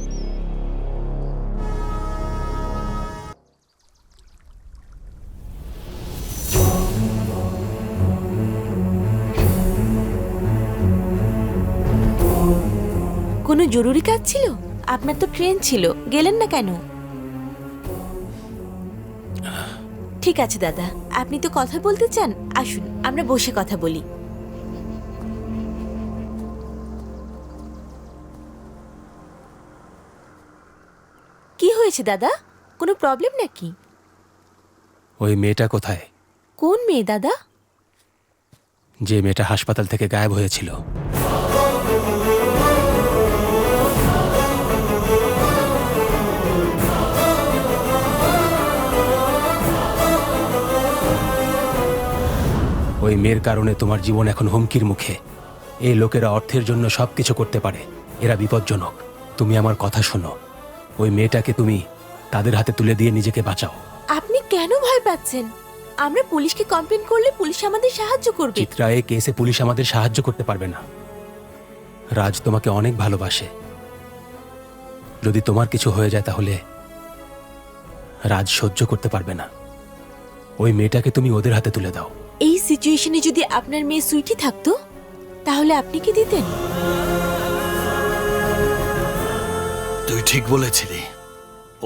কোনো জরুরি কাজ ছিল? আপনার তো ট্রেন ছিল, গেলেন না কেন? ঠিক আছে দাদা, আপনি তো কথা বলতে চান, আসুন আমরা বসে কথা বলি। কি হয়েছে দাদা, কোনো প্রবলেম নাকি? ওই মেয়েটা কোথায়? কোন মেয়ে দাদা? যে মেয়েটা হাসপাতাল থেকে গায়েব হয়েছিল। ওই মেয়ের কারণে তোমার জীবন এখন হুমকির মুখে। এই লোকেরা অর্থের জন্য সবকিছু করতে পারে, এরা বিপজ্জনক। তুমি আমার কথা শোনো, ওই মেয়েটাকে তুমি তাদের হাতে তুলে দিয়ে নিজেকে বাঁচাও। আপনি কেন ভয় পাচ্ছেন? আমরা পুলিশকে কমপ্লেন করলে পুলিশ আমাদের সাহায্য করবে। চিত্রা, এই কেসে পুলিশ আমাদের সাহায্য করতে পারবে না। রাজ তোমাকে অনেক ভালোবাসে। যদি তোমার কিছু হয়ে যায় তাহলে রাজ সহ্য করতে পারবে না। ওই মেয়েটাকে তুমি ওদের হাতে তুলে দাও। এই সিচুয়েশনে যদি আপনার মেয়ে সুইটি থাকতো তাহলে আপনি কি দিতেন? তুই ঠিক বলেছিলি,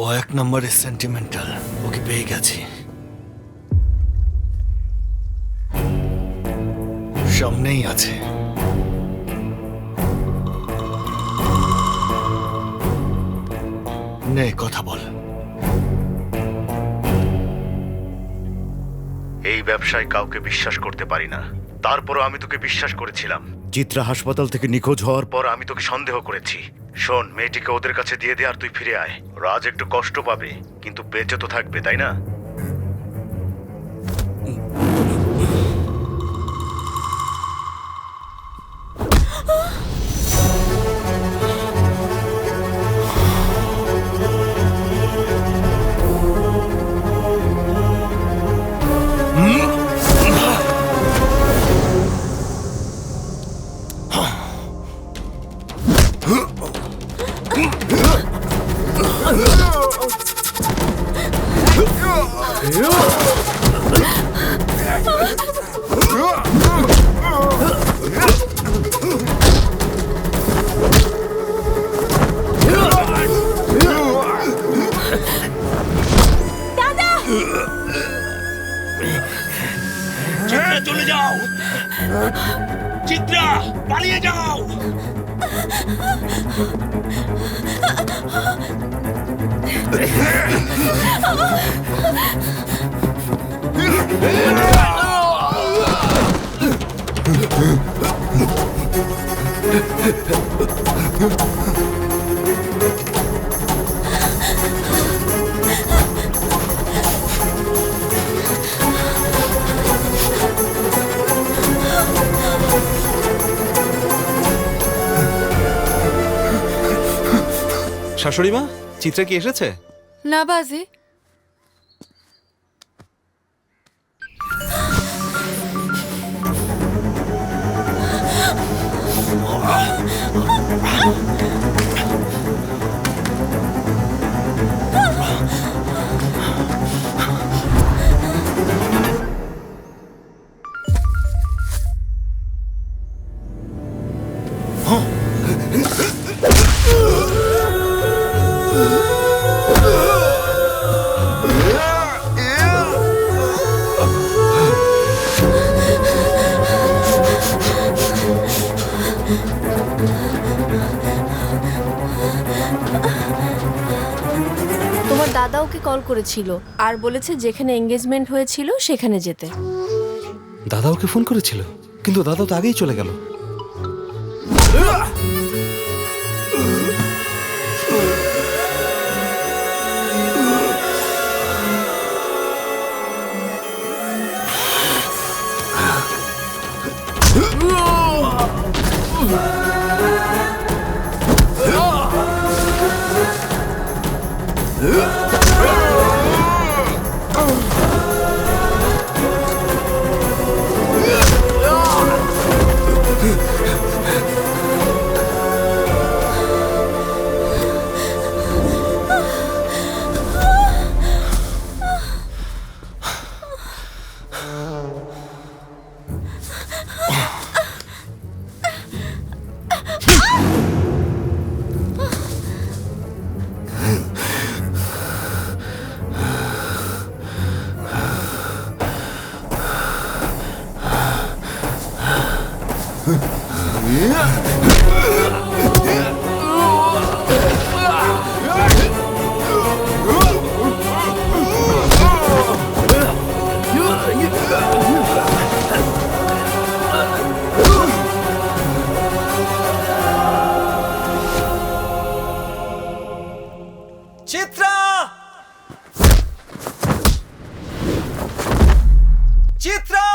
ও এক নম্বরের সেন্টিমেন্টাল। ওকে পেয়ে গেছি। সামনেই আছে। নে কথা বল। এই ব্যবসায় কাউকে বিশ্বাস করতে পারি না, তারপরও আমি তোকে বিশ্বাস করেছিলাম। চিত্রা হাসপাতাল থেকে নিখোঁজ হওয়ার পর আমি তোকে সন্দেহ করেছি। শোন, মেয়েটিকে ওদের কাছে দিয়ে দে আর তুই ফিরে আয়। রাজ একটু কষ্ট পাবে কিন্তু বেঁচে তো থাকবে, তাই না? চিত্রা চলে যাও, চিত্রা পালিয়ে যাও। শাশুড়ি মা, চিত্রা কি এসেছে? না বাজি, তোমার দাদা ওকে কল করেছিল আর বলেছে যেখানে এঙ্গেজমেন্ট হয়েছিল সেখানে যেতে। দাদা ওকে ফোন করেছিল, কিন্তু দাদা তো আগেই চলে গেল। চিত্রা, চিত্রা,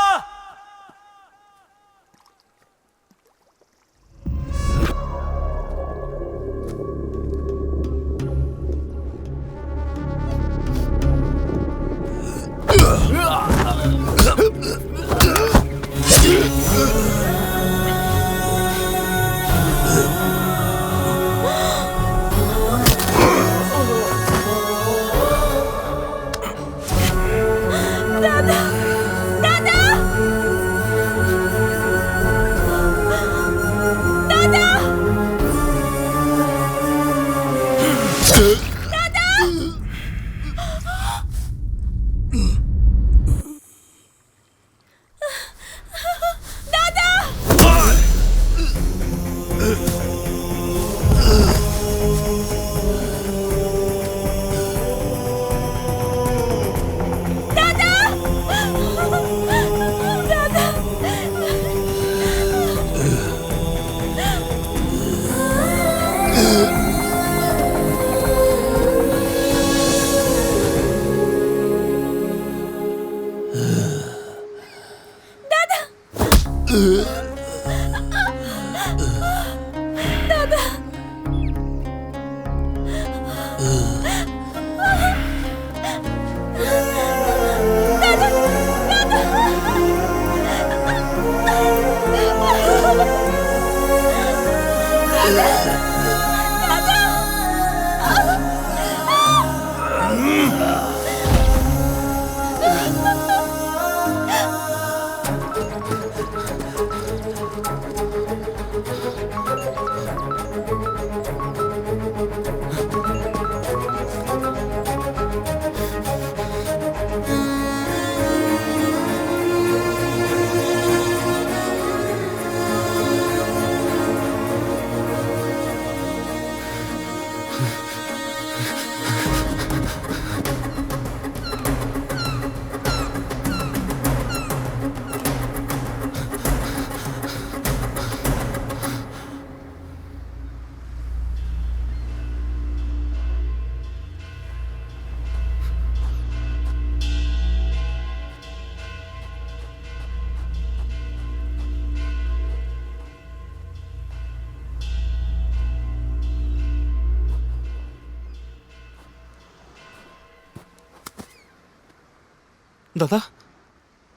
দাদা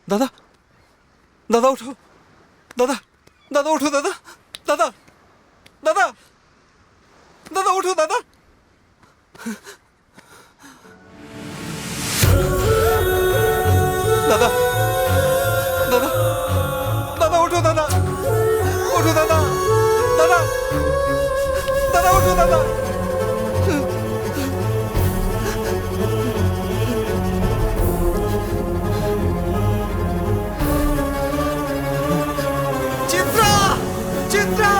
দাদা দাদা ওঠো, দাদা দাদা ওঠো, দাদা দাদা দাদা দাদা ওঠো, দাদা দাদা দাদা দাদা ওঠো, দাদা ওঠো, দাদা দাদা দাদা ওঠো, দাদা চিত্রা চিত্রা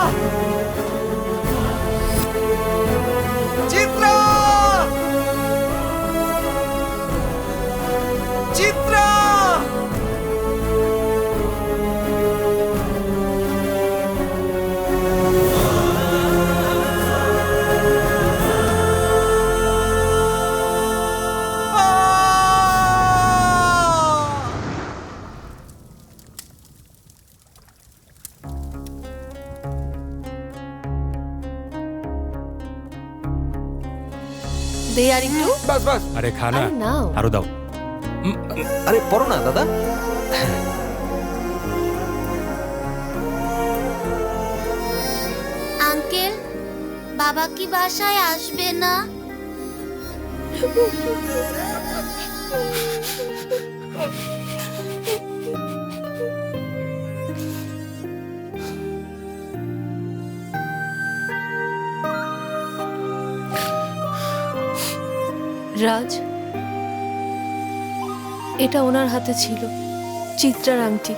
চিত্রা চিত্রা দে আর একটু বাস বাস। আরে খা না, আরে নাও। আরো দাও। আরে পড়ো না দাদা। আঙ্কেল, বাবা কি বাসায় আসবে না? রাজ, এটা ওনার হাতে ছিল, চিত্রার আংটি।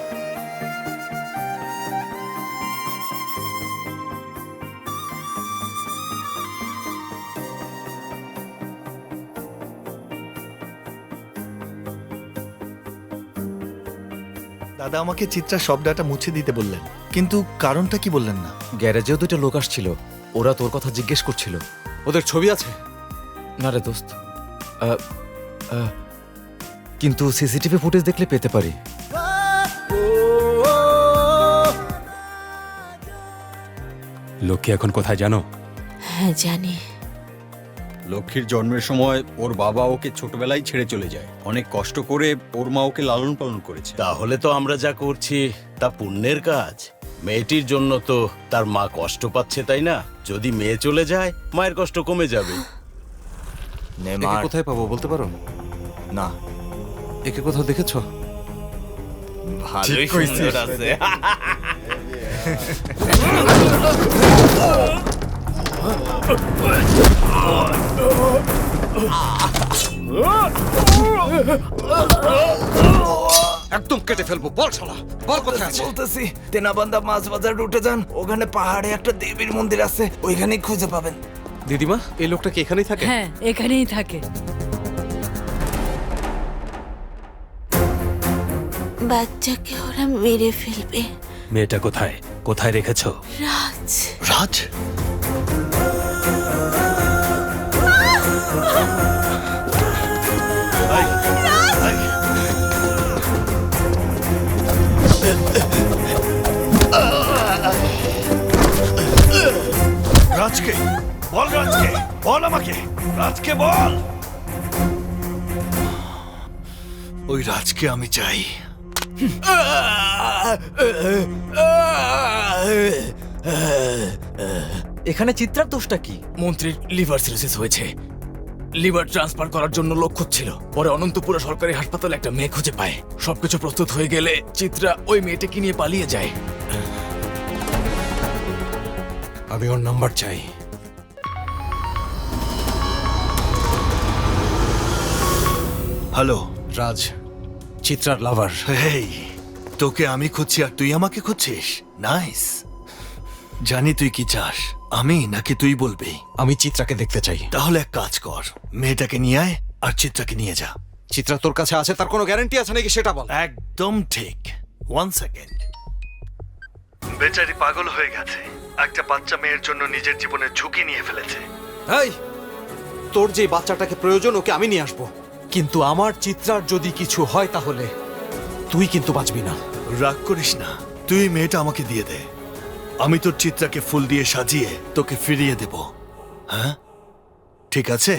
দাদা আমাকে চিত্রা সব ডাটা মুছে দিতে বললেন, কিন্তু কারণটা কি বললেন না? গ্যারেজেও দুটো লোক আসছিল, ওরা তোর কথা জিজ্ঞেস করছিল। ওদের ছবি আছে? না রে দোস্ত, কিন্তু সিসিটিভি ফুটেজ দেখলে পেতে পারি। লক্ষ্মী এখন কোথায় জানো? হ্যাঁ জানি। লক্ষ্মীর জন্মের সময় ওর বাবা ওকে ছোটবেলায় ছেড়ে চলে যায়। অনেক কষ্ট করে ওর মা ওকে লালন পালন করেছে। তাহলে তো আমরা যা করছি তা পুণ্যের কাজ। মেয়েটির জন্য তো তার মা কষ্ট পাচ্ছে, তাই না? যদি মেয়ে চলে যায় মায়ের কষ্ট কমে যাবে। একে কোথায় পাবো বলতে পারো? না। একে কোথাও দেখেছো? ভালোই সুন্দর আছে। একদম কেটে ফেলবো। বল শালা, বল কোথায় আছে? বলতেছি, তেনাবান্দা মাছ বাজার রুটে যান, ওখানে পাহাড়ে একটা দেবীর মন্দির আছে, ওইখানেই খুঁজে পাবেন। দিদিমা, এই লোকটা কি এখানেই থাকে? হ্যাঁ, এখানেই থাকে। বাচ্চাকে ওরা মেরে ফেলবে। মেয়েটা কোথায়, কোথায় রেখেছো? রাজ। রাজ? রাজকে বল, রাজকে বল, আমাকে রাজকে বল। ওই রাজকে আমি চাই। এখানে চিত্রার দোষটা কি? মন্ত্রীর লিভার সিরোসিস হয়েছে, লিভার ট্রান্সফার করার জন্য লোক খুঁজছিল। পরে অনন্তপুরা সরকারি হাসপাতালে একটা মেয়ে খুঁজে পায়। সবকিছু প্রস্তুত হয়ে গেলে চিত্রা ওই মেয়েটাকে নিয়ে পালিয়ে যায়। আমি ওর নাম্বার চাই। হ্যালো রাজ, চিত্রার লাভার। হেই, তোকে আমি খুঁজছি আর তুই আমাকে খুঁজছিস? নাইস। জানি তুই কি চাস, আমি নাকি তুই বলবি? আমি চিত্রাকে দেখতে চাই। তাহলে এক কাজ কর, মেয়েটাকে নিয়ে আয় আর চিত্রাকে নিয়ে যা। চিত্রা তোর কাছে আছে, তার কোনো গ্যারান্টি আছে নাকি সেটা বল। একদম ঠিক। 1 সেকেন্ড। বেচারি পাগল হয়ে গেছে, একটা বাচ্চা মেয়ের জন্য নিজের জীবনের ঝুঁকি নিয়ে ফেলেছে। এই, তোর যে বাচ্চাটাকে প্রয়োজন ওকে আমি নিয়ে আসবো, কিন্তু আমার চিত্রার যদি কিছু হয় তাহলে তুই কিন্তু বাঁচবি না। রাগ করিস না, তুই মেয়েটা আমাকে দিয়ে দে, আমি তোর চিত্রাকে ফুল দিয়ে সাজিয়ে তোকে ফিরিয়ে দেব। হ্যাঁ, ঠিক আছে?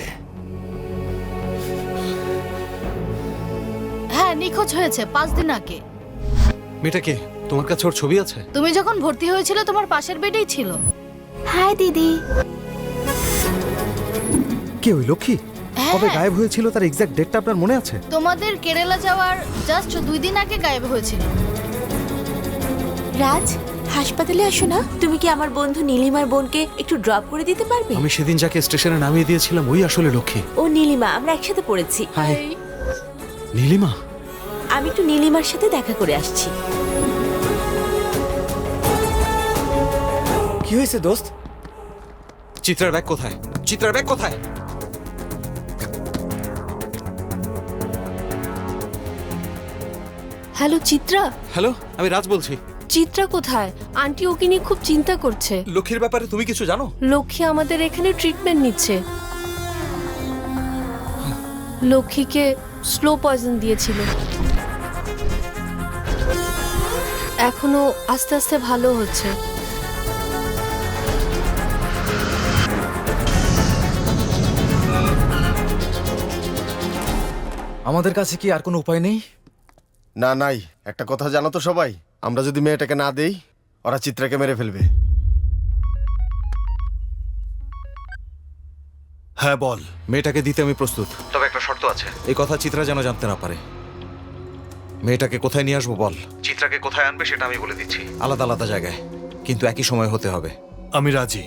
হ্যাঁ নিখোঁজ হয়েছে 5 দিন আগে। মেয়েটা কে? তোমার কাছে ওর ছবি আছে? তুমি যখন ভর্তি হয়েছিল তোমার পাশের বেডেই ছিল। হাই দিদি। কে ওই লক্ষ্মী? কবে গায়েব হয়েছিল তার এক্সাক্ট ডেটটা আপনার মনে আছে? তোমাদের কেরালা যাওয়ার জাস্ট 2 দিন আগে গায়েব হয়েছিল। রাজ, হাসপাতালে আসো না। তুমি কি আমার বন্ধু নীলিমার বোনকে একটু ড্রপ করে দিতে পারবে? আমি সেদিন যাকে স্টেশনে নামিয়ে দিয়েছিলাম ওই আসলে লক্ষ্মী। ও নীলিমা, আমরা একসাথে পড়েছি। হাই নীলিমা। আমি একটু নীলিমার সাথে দেখা করে আসছি। কি হয়েছে দোস্ত? চিত্রার ব্যাগ কোথায়? চিত্রার ব্যাগ কোথায়? হ্যালো চিত্রা। হ্যালো, আমি রাজ বলছি। চিত্রা কোথায়? আন্টি ওকে নিয়ে খুব চিন্তা করছে। লক্ষ্মীর ব্যাপারে তুমি কিছু জানো? লক্ষ্মী আমাদের এখানে ট্রিটমেন্ট নিচ্ছে। লক্ষ্মীকে স্লো পয়জন দিয়েছিল, এখনো আস্তে আস্তে ভালো হচ্ছে। আমাদের কাছে কি আর কোনো উপায় নেই? না, নাই। একটা কথা জানো তো সবাই, আমরা যদি মেয়েটাকে না দেই ওরা চিত্রাকে মেরে ফেলবে। হ্যাঁ বল। মেয়েটাকে দিতে আমি প্রস্তুত, তবে একটা শর্ত আছে। এই কথা চিত্রা যেন জানতে না পারে। মেয়েটাকে কোথায় নিয়ে আসবো বল? চিত্রাকে কোথায় আনবে সেটা আমি বলে দিচ্ছি। আলাদা আলাদা জায়গায়, কিন্তু একই সময় হতে হবে। আমি রাজি।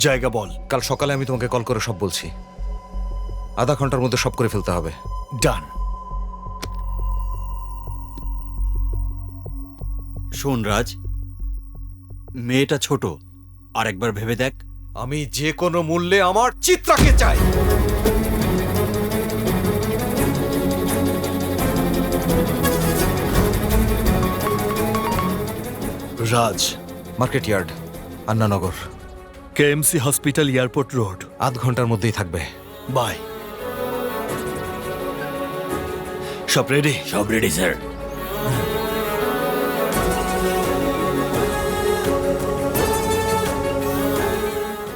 জায়গা বল। কাল সকালে আমি তোমাকে কল করে সব বলছি। আধা ঘন্টার মধ্যে সব করে ফেলতে হবে। ডান। শোন রাজ, মেয়েটা ছোট, আরেকবার ভেবে দেখ। আমি যে কোনো মূল্যে আমার চিত্রাকে চাই। রাজ, market yard, আন্নানগর, KMC hospital, airport road. আধ ঘন্টার মধ্যেই থাকবে। বাই। সব রেডি? সব রেডি স্যার।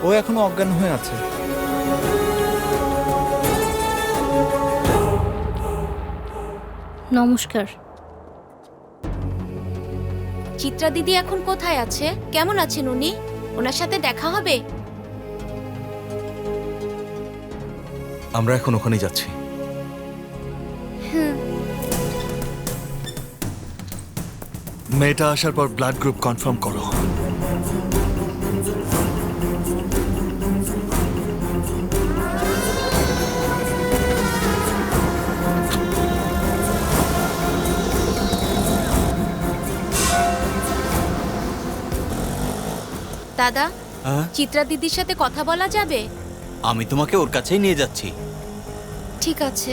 ও এখনো অজ্ঞান হয়ে আছে। নমস্কার। চিত্রা দিদি এখন কোথায় আছে? কেমন আছেন উনি? ওনার সাথে দেখা হবে? আমরা এখন ওখানেই যাচ্ছি। মেয়েটা আসার পর ব্লাড গ্রুপ কনফার্ম করো। দাদা, হ্যাঁ? চিত্রা দিদির সাথে কথা বলা যাবে? আমি তোমাকে ওর কাছেই নিয়ে যাচ্ছি। ঠিক আছে।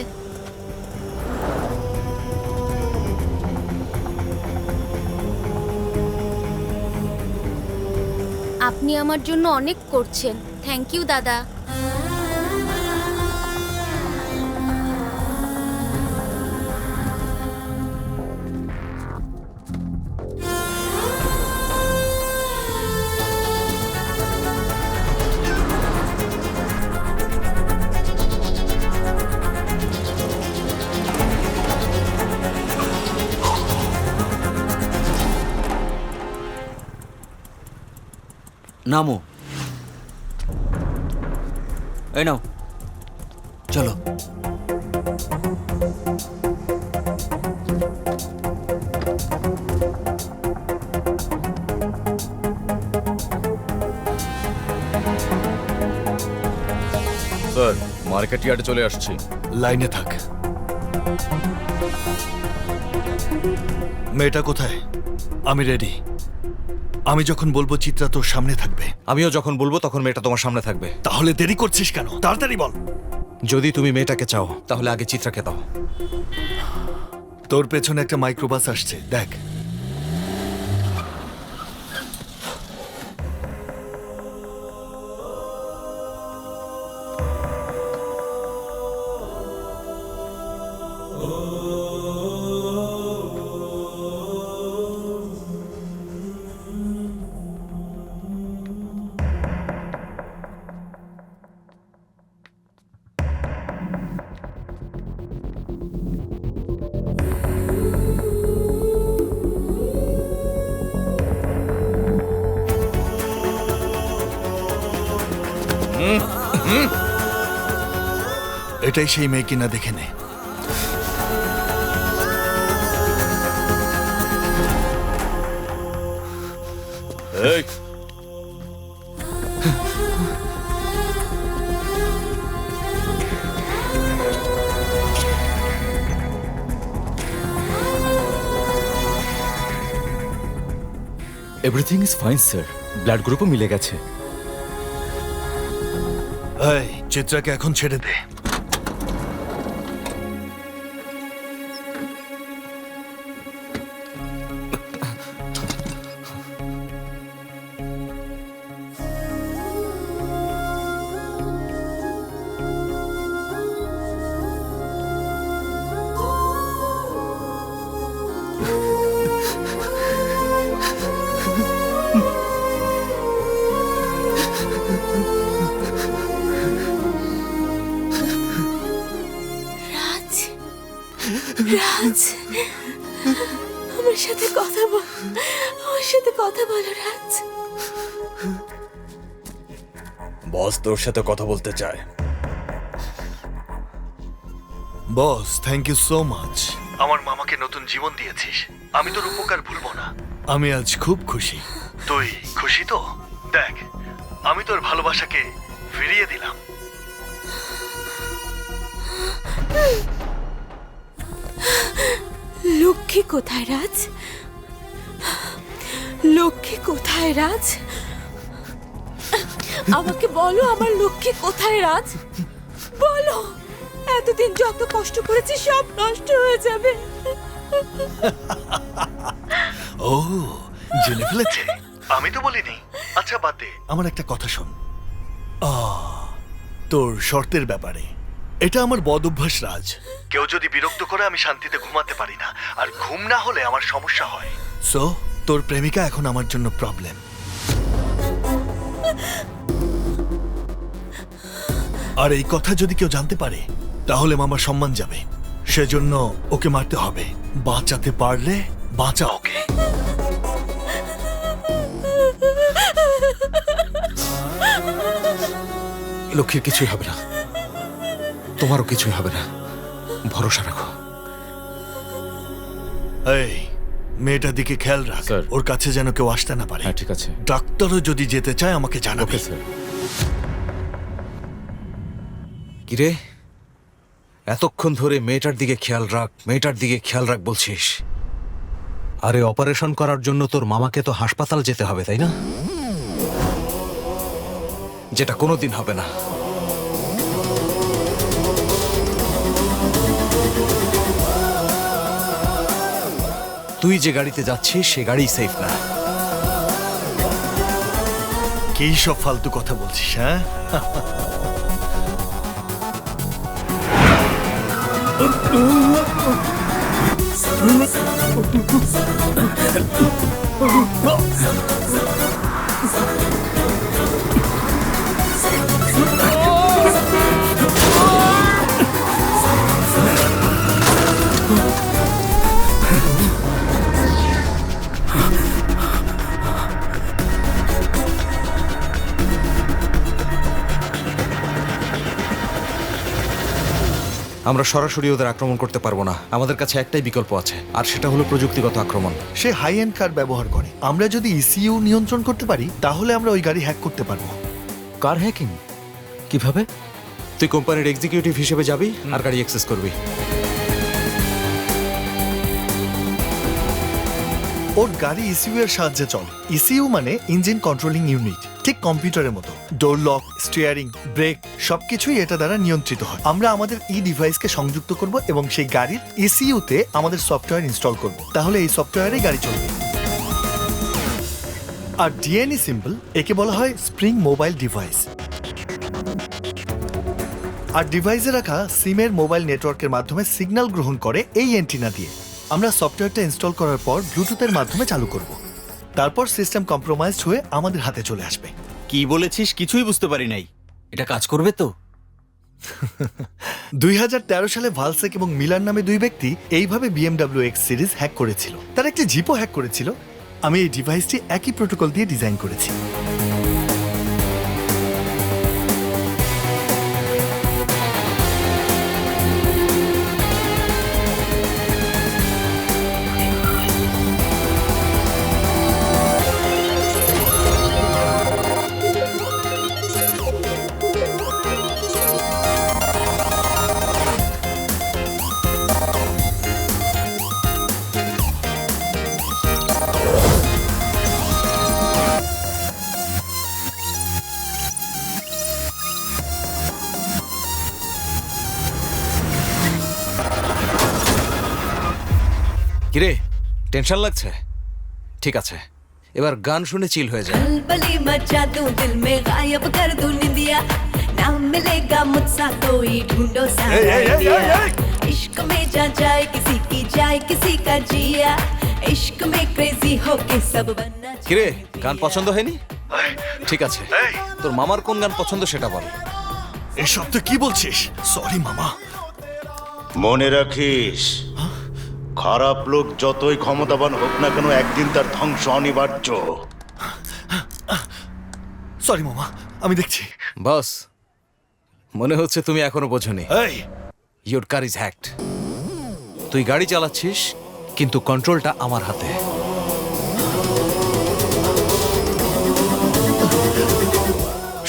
আপনি আমার জন্য অনেক করছেন। থ্যাংক ইউ দাদা। নামো। এই নাও, চলো। স্যার, মার্কেট ইয়ার্ডে চলে আসছি। লাইনে থাক। মেয়েটা কোথায়? আমি রেডি। আমি যখন বলবো চিত্রা তোর সামনে থাকবে। আমিও যখন বলবো তখন মেয়েটা তোমার সামনে থাকবে। তাহলে দেরি করছিস কেন? তাড়াতাড়ি বল। যদি তুমি মেয়েটাকে চাও তাহলে আগে চিত্রাকে দাও। তোর পেছনে একটা মাইক্রোবাস আসছে, দেখ। এটাই সেই মেয়ে কিনা দেখে নে। এই everything is fine sir, blood গ্রুপও মিলে গেছে। এই চিত্রাকে এখন ছেড়ে দে। রাজ, রাজ, আমার সাথে কথা বল, আমার সাথে কথা বলো রাজ। বস তোর সাথে কথা বলতে চায়। বস, থ্যাংক ইউ সো মাচ। আমার মামাকে নতুন জীবন দিয়েছিস, আমি তোর উপকার ভুলবো না। আমি আজ খুব খুশি। তুই খুশি তো? দেখ, আমি তোর ভালোবাসাকে ফিরিয়ে দিলাম। লক্ষ্মী কোথায় রাজ? লক্ষ্মী কোথায় রাজ? আমাকে বলো, আমার লক্ষ্মী কোথায় রাজ? বলো, এতদিন যত কষ্ট করেছি সব নষ্ট হয়ে যাবে। ও, জেনে ফেলেছে? আমি তো বলিনি। আচ্ছা বাদ দে, আমার একটা কথা শোন। তোর শর্তের ব্যাপারে, এটা আমার বদ অভ্যাস রাজ। কেউ যদি বিরক্ত করে আমি শান্তিতে ঘুমাতে পারি না, আর ঘুম না হলে আমার সমস্যা হয়। সো তোর প্রেমিকা এখন আমার জন্য প্রবলেম। আর এই কথা যদি কেউ জানতে পারে তাহলে মামার সম্মান যাবে। সেজন্য ওকে মারতে হবে। বাঁচাতে পারলে বাঁচা ওকে। লক্ষ্মীর কিছুই হবে না, তোমারও কিছুই হবে না, ভরসা রাখো। এই মেয়েটার দিকে খেয়াল রাখ, ওর কাছে যেন কেউ আসতে না পারে। ঠিক আছে। ডাক্তারও যদি যেতে চায় আমাকে জানাবে। স্যার। কিরে, এতক্ষণ ধরে মেয়েটার দিকে খেয়াল রাখ, মেয়েটার দিকে খেয়াল রাখ বলছিস। আরে অপারেশন করার জন্য তোর মামাকে তো হাসপাতাল যেতে হবে, তাই না? যেটা কোনোদিন হবে না। তুই যে গাড়িতে যাচ্ছিস সে গাড়ি সেফ না। কি সব ফালতু কথা বলছিস? হ্যাঁ, আমরা সরাসরি ওদের আক্রমণ করতে পারবো না। আমাদের কাছে একটাই বিকল্প আছে, আর সেটা হলো প্রযুক্তিগত আক্রমণ। সে হাই এন্ড কার ব্যবহার করে। আমরা যদি ইসিইউ নিয়ন্ত্রণ করতে পারি তাহলে আমরা ওই গাড়ি হ্যাক করতে পারবো। কার হ্যাকিং কিভাবে? তুই কোম্পানির এক্সিকিউটিভ হিসেবে যাবি আর গাড়ি অ্যাক্সেস করবি। ওর গাড়ি ইসিইউ এর সাহায্যে চলে। ইসিইউ মানে ইঞ্জিন কন্ট্রোলিং ইউনিট, ঠিক কম্পিউটারের মতো। ডোর লক, স্টিয়ারিং, ব্রেক সবকিছুই এটা দ্বারা নিয়ন্ত্রিত হয়। আমরা আমাদের ডিভাইসকে সংযুক্ত করব এবং সেই গাড়ির ইসিইউতে আমাদের সফটওয়্যার ইনস্টল করব। তাহলে এই সফটওয়্যারে গাড়ি চলবে। আর ডিএনএ সিম্বল, একে বলা হয় স্প্রিং মোবাইল ডিভাইস। আর ডিভাইসে রাখা সিমের মোবাইল নেটওয়ার্কের মাধ্যমে সিগন্যাল গ্রহণ করে এই অ্যান্টিনা দিয়ে। আমরা সফটওয়্যারটা ইনস্টল করার পর ব্লুটুথের মাধ্যমে চালু করব। তারপর সিস্টেম কম্প্রোমাইজড হয়ে আমাদের হাতে চলে আসবে। কি বলেছিস কিছুই বুঝতে পারি নাই। এটা কাজ করবে তো? 2013 সালে ভালসেক এবং মিলার নামে দুই ব্যক্তি এইভাবে BMW X সিরিজ হ্যাক করেছিল। তারা একটি জিপও হ্যাক করেছিল। আমি এই ডিভাইসটি একই প্রোটোকল দিয়ে ডিজাইন করেছি। কিরে টেনশন লাগছে? ঠিক আছে, এবার গান শুনে চিল হয়ে যায়। बली मचा दूं दिल में गायब कर दूं निंदिया ना मिलेगा मुझसा कोई ढूंढो सारा इंडिया इश्क में जा जाए किसी का जिया इश्क में क्रेजी होके सब बनना কিরে গান পছন্দ হয়নি? ঠিক আছে, তোর মামার কোন গান পছন্দ সেটা বল। এসব তুই কি বলছিস? সরি মামা। মনে রাখিস, খারাপ লোক যতই ক্ষমতাবান হোক না কেন একদিন তার ধ্বংস অনিবার্য। সরি মামা, আমি দেখছি। বস, মনে হচ্ছে তুমি এখনো বোঝনি। এই ইউর কার ইজ হ্যাকড। তুই গাড়ি চালাচ্ছিস কিন্তু কন্ট্রোলটা আমার হাতে।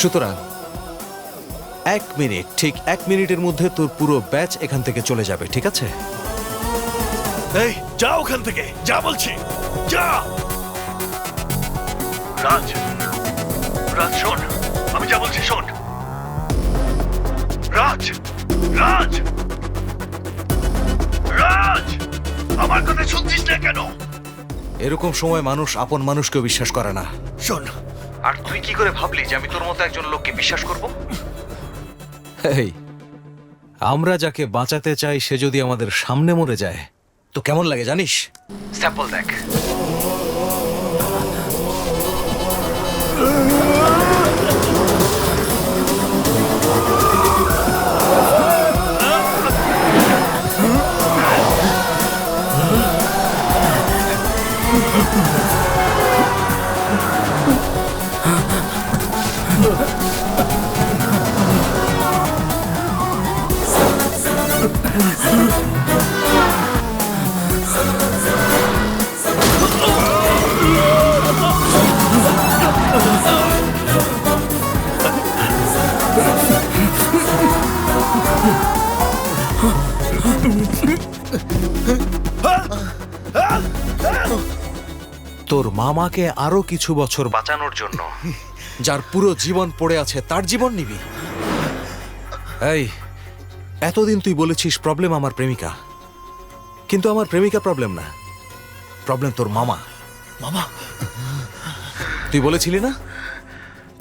সুতরাং 1 মিনিট, ঠিক 1 মিনিটের মধ্যে তোর পুরো ব্যাচ এখান থেকে চলে যাবে, ঠিক আছে? এই যা ওখান থেকে, যা বলছি, যা। রাজ, রাজ শোন, আমি যা বলছি শোন। রাজ, রাজ, রাজ, আমার কথা শুনছিস না কেন? এরকম সময় মানুষ আপন মানুষকেও বিশ্বাস করে না। শোন, আর তুই কি করে ভাবলি যে আমি তোর মতো একজন লোককে বিশ্বাস করব? এই, আমরা যাকে বাঁচাতে চাই সে যদি আমাদের সামনে মরে যায় তো কেমন লাগে জানিস? স্যাম্পল দেখ। তোর মামাকে আরো কিছু বছর বাঁচানোর জন্য যার পুরো জীবন পড়ে আছে তার জীবন নিবি? এই, এতদিন তুই বলেছিস প্রবলেম আমার প্রেমিকা, কিন্তু আমার প্রেমিকা প্রবলেম না, প্রবলেম তোর মামা। মামা, তুই বলেছিলি না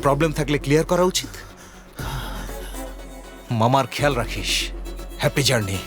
প্রবলেম থাকলে ক্লিয়ার করা উচিত? মামার খেয়াল রাখিস। Happy journey.